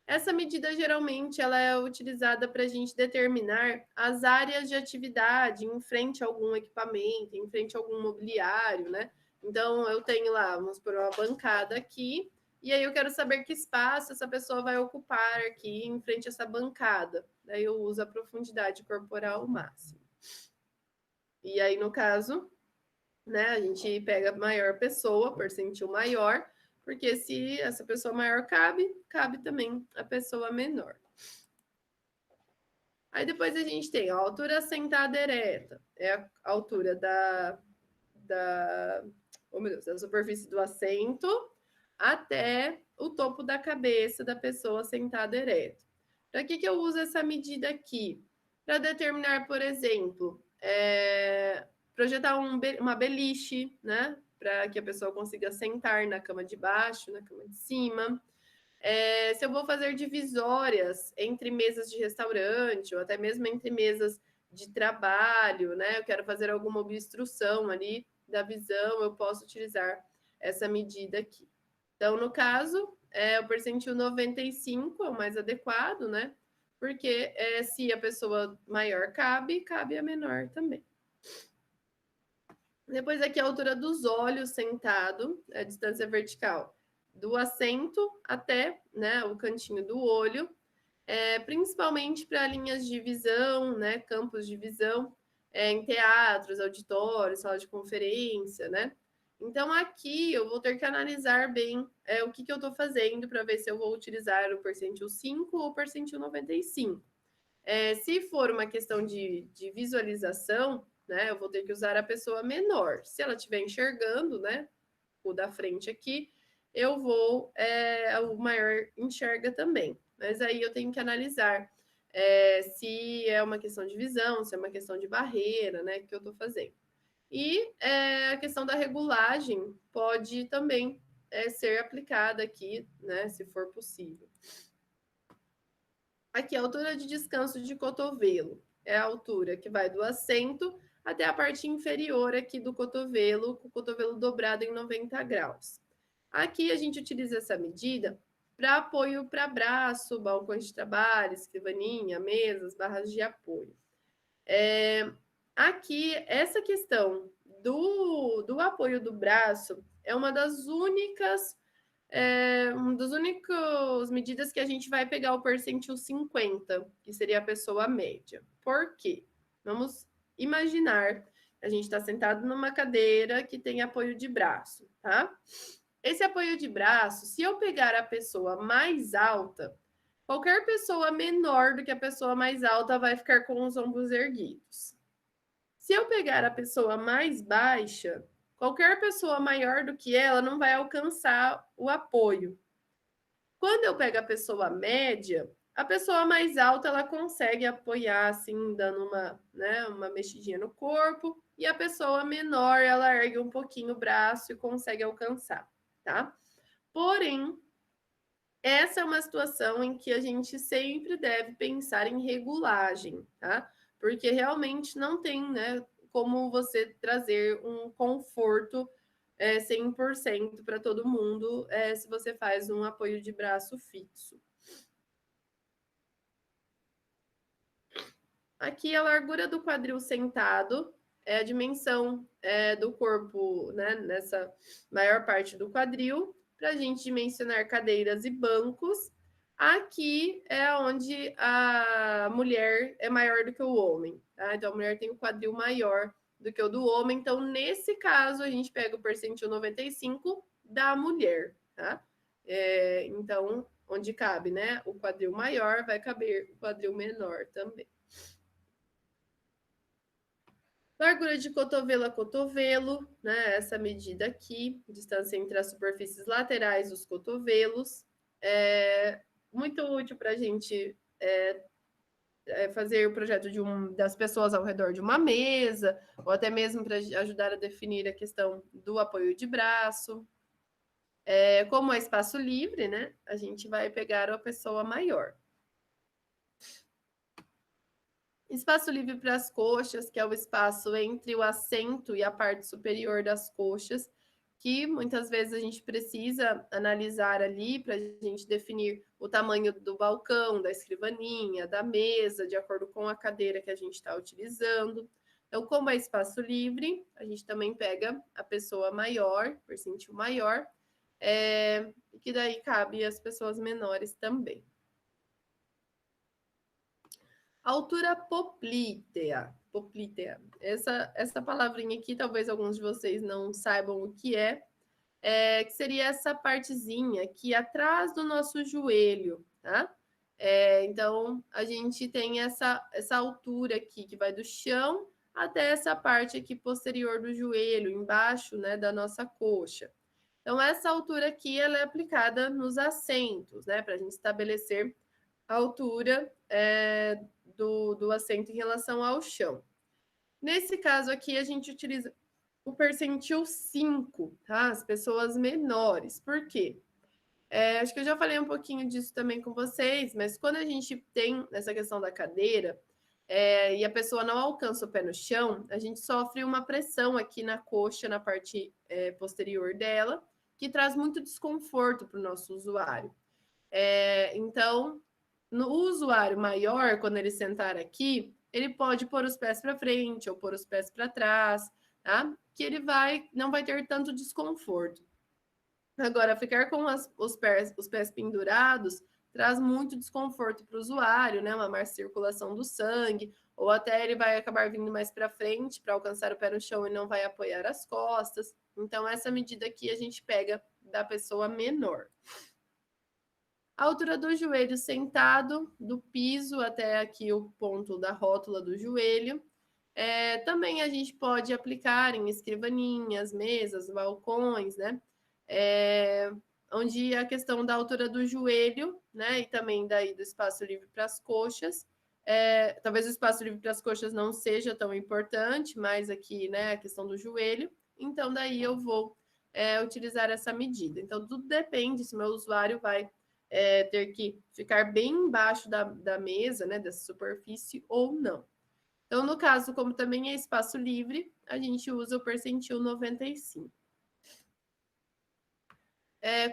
Essa medida geralmente ela é utilizada para a gente determinar as áreas de atividade em frente a algum equipamento, em frente a algum mobiliário, né? Então eu tenho lá, vamos por uma bancada aqui, e aí eu quero saber que espaço essa pessoa vai ocupar aqui em frente a essa bancada. Daí eu uso a profundidade corporal máxima. E aí, no caso, né, a gente pega a maior pessoa, percentil maior, porque se essa pessoa maior cabe, cabe também a pessoa menor. Aí depois a gente tem a altura sentada ereta, é a altura oh meu Deus, da superfície do assento até o topo da cabeça da pessoa sentada ereta. Para que eu uso essa medida aqui? Para determinar, por exemplo, projetar uma beliche, né? Para que a pessoa consiga sentar na cama de baixo, na cama de cima. Se eu vou fazer divisórias entre mesas de restaurante ou até mesmo entre mesas de trabalho, né? Eu quero fazer alguma obstrução ali da visão, eu posso utilizar essa medida aqui. Então, no caso, o percentil 95 é o mais adequado, né? Porque se a pessoa maior cabe a menor também. Depois aqui a altura dos olhos sentado, a distância vertical do assento até, né, o cantinho do olho, principalmente para linhas de visão, né, campos de visão, em teatros, auditórios, sala de conferência, né? Então aqui eu vou ter que analisar bem o que eu estou fazendo para ver se eu vou utilizar o percentil 5 ou o percentil 95. Se for uma questão de visualização, né, eu vou ter que usar a pessoa menor. Se ela estiver enxergando, né, o da frente aqui, eu vou, o maior enxerga também. Mas aí eu tenho que analisar se é uma questão de visão, se é uma questão de barreira, né, que eu estou fazendo. E a questão da regulagem pode também ser aplicada aqui, né, se for possível. Aqui, a altura de descanso de cotovelo. É a altura que vai do assento até a parte inferior aqui do cotovelo, com o cotovelo dobrado em 90 graus. Aqui a gente utiliza essa medida para apoio para braço, balcões de trabalho, escrivaninha, mesas, barras de apoio. Aqui, essa questão do apoio do braço é uma das únicas medidas que a gente vai pegar o percentil 50, que seria a pessoa média. Por quê? Vamos imaginar que a gente está sentado numa cadeira que tem apoio de braço, tá? Esse apoio de braço, se eu pegar a pessoa mais alta, qualquer pessoa menor do que a pessoa mais alta vai ficar com os ombros erguidos. Se eu pegar a pessoa mais baixa, qualquer pessoa maior do que ela não vai alcançar o apoio. Quando eu pego a pessoa média, a pessoa mais alta ela consegue apoiar assim, dando uma mexidinha no corpo, e a pessoa menor ela ergue um pouquinho o braço e consegue alcançar, tá? Porém, essa é uma situação em que a gente sempre deve pensar em regulagem, tá? Porque realmente não tem, né, como você trazer um conforto 100% para todo mundo se você faz um apoio de braço fixo. Aqui a largura do quadril sentado é a dimensão do corpo, né, nessa maior parte do quadril, para a gente dimensionar cadeiras e bancos. Aqui é onde a mulher é maior do que o homem, tá? Então a mulher tem o quadril maior do que o do homem. Então, nesse caso, a gente pega o percentil 95 da mulher, tá? Então, onde cabe, né? O quadril maior vai caber o quadril menor também. Largura de cotovelo a cotovelo, né? Essa medida aqui, distância entre as superfícies laterais dos cotovelos. É muito útil para a gente fazer o projeto das pessoas ao redor de uma mesa, ou até mesmo para ajudar a definir a questão do apoio de braço. Como é espaço livre, né? A gente vai pegar a pessoa maior. Espaço livre para as coxas, que é o espaço entre o assento e a parte superior das coxas, que muitas vezes a gente precisa analisar ali para a gente definir o tamanho do balcão, da escrivaninha, da mesa, de acordo com a cadeira que a gente está utilizando. Então, como é espaço livre, a gente também pega a pessoa maior, percentil maior, que daí cabe as pessoas menores também. Altura poplítea. Poplítea. Essa palavrinha aqui, talvez alguns de vocês não saibam o que que seria essa partezinha aqui atrás do nosso joelho, tá? Então, a gente tem essa altura aqui, que vai do chão até essa parte aqui posterior do joelho, embaixo, né, da nossa coxa. Então, essa altura aqui, ela é aplicada nos assentos, né, para a gente estabelecer a altura do assento em relação ao chão. Nesse caso aqui, a gente utiliza o percentil 5, tá? As pessoas menores. Por quê? Acho que eu já falei um pouquinho disso também com vocês, mas quando a gente tem essa questão da cadeira e a pessoa não alcança o pé no chão, a gente sofre uma pressão aqui na coxa, na parte posterior dela, que traz muito desconforto para o nosso usuário. Então, no usuário maior, quando ele sentar aqui, ele pode pôr os pés para frente ou pôr os pés para trás, tá? Que ele não vai ter tanto desconforto. Agora, ficar com os pés pendurados traz muito desconforto para o usuário, né? Uma má circulação do sangue, ou até ele vai acabar vindo mais para frente para alcançar o pé no chão e não vai apoiar as costas. Então, essa medida aqui a gente pega da pessoa menor. A altura do joelho sentado, do piso até aqui o ponto da rótula do joelho. Também a gente pode aplicar em escrivaninhas, mesas, balcões, né? Onde a questão da altura do joelho, né? E também daí do espaço livre para as coxas. Talvez o espaço livre para as coxas não seja tão importante, mas aqui, né, a questão do joelho. Então, daí eu vou utilizar essa medida. Então, tudo depende se meu usuário vai ter que ficar bem embaixo da mesa, né, dessa superfície ou não. Então, no caso, como também é espaço livre, a gente usa o percentil 95.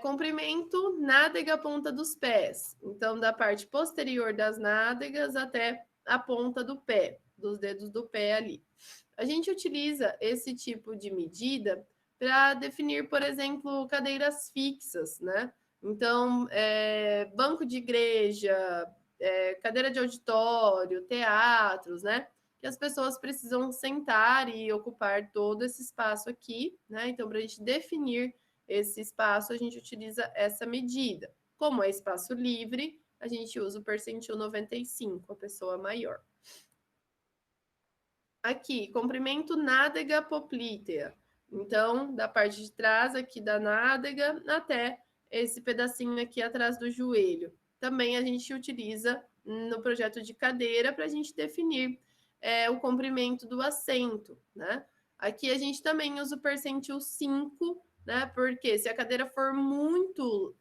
Comprimento, nádega, ponta dos pés. Então, da parte posterior das nádegas até a ponta do pé, dos dedos do pé ali. A gente utiliza esse tipo de medida para definir, por exemplo, cadeiras fixas, né? Então, banco de igreja, cadeira de auditório, teatros, né? Que as pessoas precisam sentar e ocupar todo esse espaço aqui, né? Então, para a gente definir esse espaço, a gente utiliza essa medida. Como é espaço livre, a gente usa o percentil 95, a pessoa maior. Aqui, comprimento nádega poplítea. Então, da parte de trás aqui da nádega até esse pedacinho aqui atrás do joelho. Também a gente utiliza no projeto de cadeira para a gente definir o comprimento do assento, né? Aqui a gente também usa o percentil 5, né? Porque se a cadeira for muito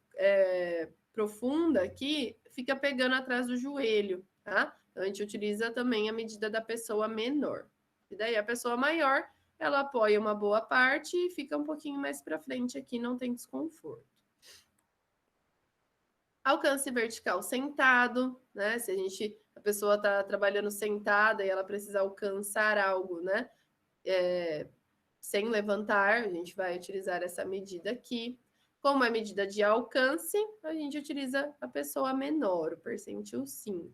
profunda aqui, fica pegando atrás do joelho, tá? Então a gente utiliza também a medida da pessoa menor. E daí a pessoa maior, ela apoia uma boa parte e fica um pouquinho mais para frente aqui, não tem desconforto. Alcance vertical sentado, né? Se a pessoa está trabalhando sentada e ela precisa alcançar algo, né? Sem levantar, a gente vai utilizar essa medida aqui. Como é medida de alcance, a gente utiliza a pessoa menor, o percentil 5.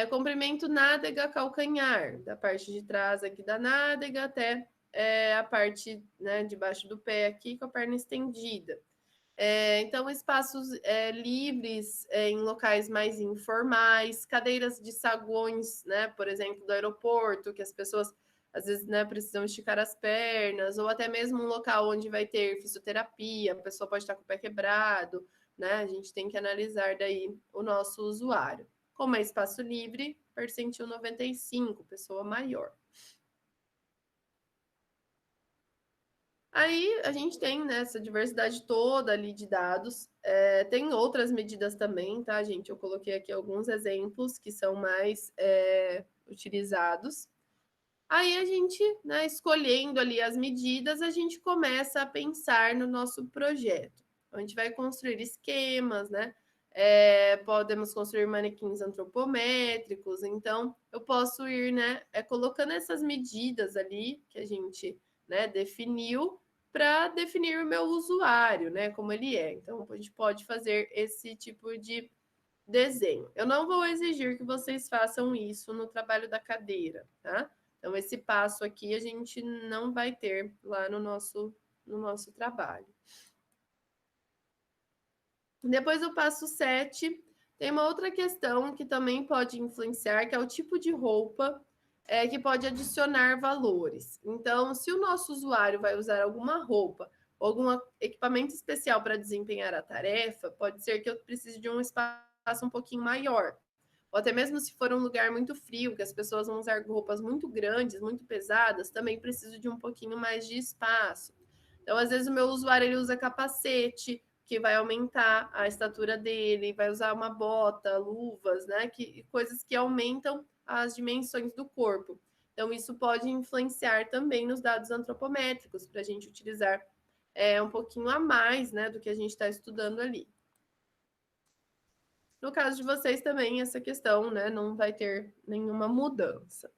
Comprimento nádega calcanhar, da parte de trás aqui da nádega até a parte, né, debaixo do pé aqui com a perna estendida. Então, espaços livres em locais mais informais, cadeiras de saguões, né, por exemplo, do aeroporto, que as pessoas às vezes, né, precisam esticar as pernas, ou até mesmo um local onde vai ter fisioterapia, a pessoa pode estar com o pé quebrado, né? A gente tem que analisar daí o nosso usuário. Como é espaço livre, percentil 95, pessoa maior. Aí a gente tem, né, essa diversidade toda ali de dados. Tem outras medidas também, tá, gente? Eu coloquei aqui alguns exemplos que são mais utilizados. Aí a gente, né, escolhendo ali as medidas, a gente começa a pensar no nosso projeto. A gente vai construir esquemas, né? Podemos construir manequins antropométricos. Então, eu posso ir, né, colocando essas medidas ali que a gente, né, definiu para definir o meu usuário, né, como ele é. Então, a gente pode fazer esse tipo de desenho. Eu não vou exigir que vocês façam isso no trabalho da cadeira, tá? Então, esse passo aqui a gente não vai ter lá no nosso trabalho. Depois do passo 7, tem uma outra questão que também pode influenciar, que é o tipo de roupa que pode adicionar valores. Então, se o nosso usuário vai usar alguma roupa ou algum equipamento especial para desempenhar a tarefa, pode ser que eu precise de um espaço um pouquinho maior. Ou até mesmo se for um lugar muito frio, que as pessoas vão usar roupas muito grandes, muito pesadas, também preciso de um pouquinho mais de espaço. Então, às vezes, o meu usuário ele usa capacete, que vai aumentar a estatura dele, vai usar uma bota, luvas, né? Coisas que aumentam as dimensões do corpo. Então, isso pode influenciar também nos dados antropométricos, para a gente utilizar um pouquinho a mais, né, do que a gente está estudando ali. No caso de vocês também, essa questão, né, não vai ter nenhuma mudança.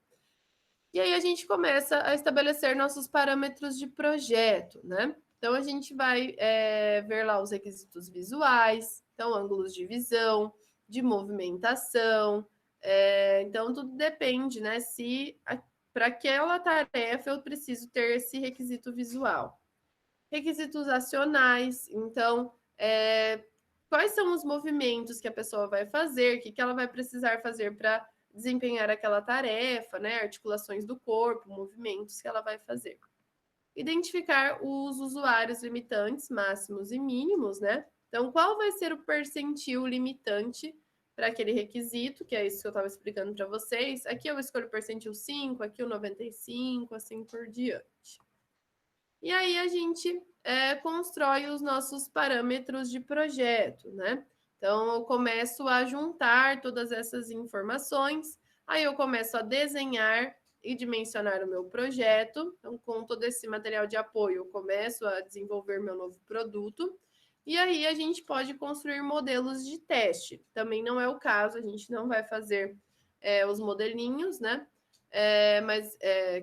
E aí a gente começa a estabelecer nossos parâmetros de projeto, né? Então a gente vai ver lá os requisitos visuais, então ângulos de visão, de movimentação. Então tudo depende, né? Se para aquela tarefa eu preciso ter esse requisito visual. Requisitos acionais, então quais são os movimentos que a pessoa vai fazer, o que ela vai precisar fazer para desempenhar aquela tarefa, né? Articulações do corpo, movimentos que ela vai fazer. Identificar os usuários limitantes, máximos e mínimos, né? Então, qual vai ser o percentil limitante para aquele requisito, que é isso que eu estava explicando para vocês. Aqui eu escolho o percentil 5, aqui o 95, assim por diante. E aí a gente constrói os nossos parâmetros de projeto, né? Então, eu começo a juntar todas essas informações, aí eu começo a desenhar e dimensionar o meu projeto. Então, com todo esse material de apoio, eu começo a desenvolver meu novo produto. E aí a gente pode construir modelos de teste. Também não é o caso, a gente não vai fazer os modelinhos, né? Mas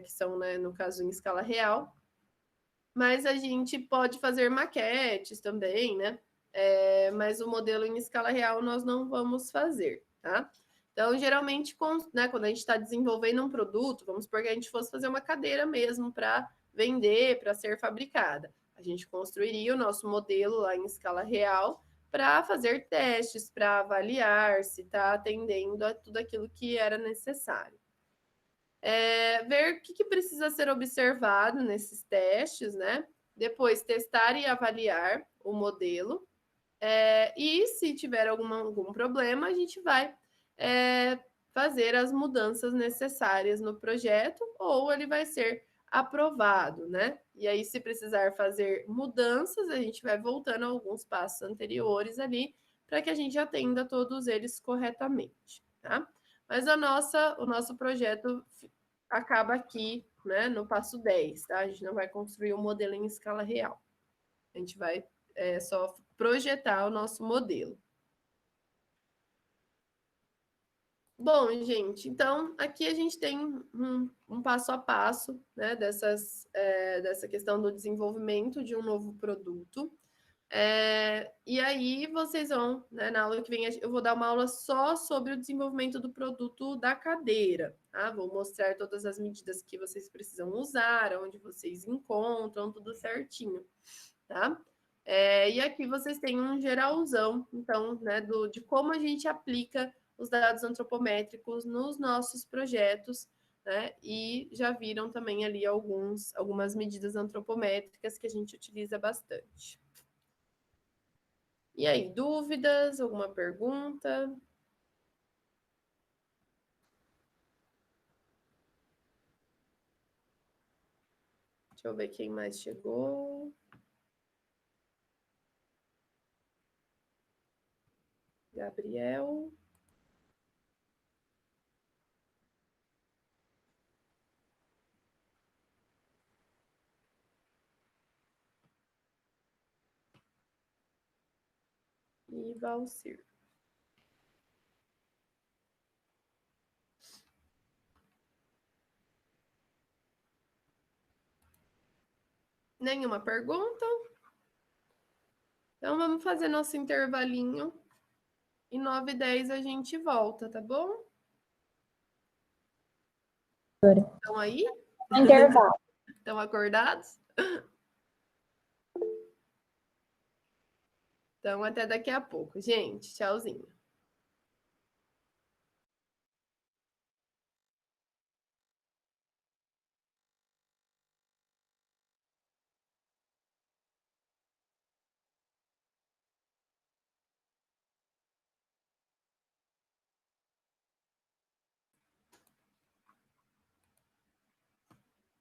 que são, né, no caso, em escala real. Mas a gente pode fazer maquetes também, né? Mas o modelo em escala real nós não vamos fazer, tá? Então, geralmente, né, quando a gente está desenvolvendo um produto, vamos supor que a gente fosse fazer uma cadeira mesmo para vender, para ser fabricada. A gente construiria o nosso modelo lá em escala real para fazer testes, para avaliar se está atendendo a tudo aquilo que era necessário. ver o que precisa ser observado nesses testes, né? Depois, testar e avaliar o modelo. E se tiver algum problema, a gente vai fazer as mudanças necessárias no projeto ou ele vai ser aprovado, né? E aí, se precisar fazer mudanças, a gente vai voltando a alguns passos anteriores ali para que a gente atenda todos eles corretamente, tá? Mas o nosso projeto acaba aqui, né, no passo 10, tá? A gente não vai construir o modelo em escala real. A gente vai só projetar o nosso modelo. Bom, gente, então aqui a gente tem um passo a passo, né, dessa questão do desenvolvimento de um novo produto. E aí vocês vão, né, na aula que vem, eu vou dar uma aula só sobre o desenvolvimento do produto da cadeira, tá? Vou mostrar todas as medidas que vocês precisam usar, onde vocês encontram, tudo certinho, tá? E aqui vocês têm um geralzão, então, né, de como a gente aplica os dados antropométricos nos nossos projetos, né? E já viram também ali algumas medidas antropométricas que a gente utiliza bastante. E aí, dúvidas? Alguma pergunta? Deixa eu ver quem mais chegou. Gabriel. E Valcir. Nenhuma pergunta? Então, vamos fazer nosso intervalinho. E 9h10 a gente volta, tá bom? Estão aí? Intervalo. Estão acordados? Então, até daqui a pouco. Gente, tchauzinho.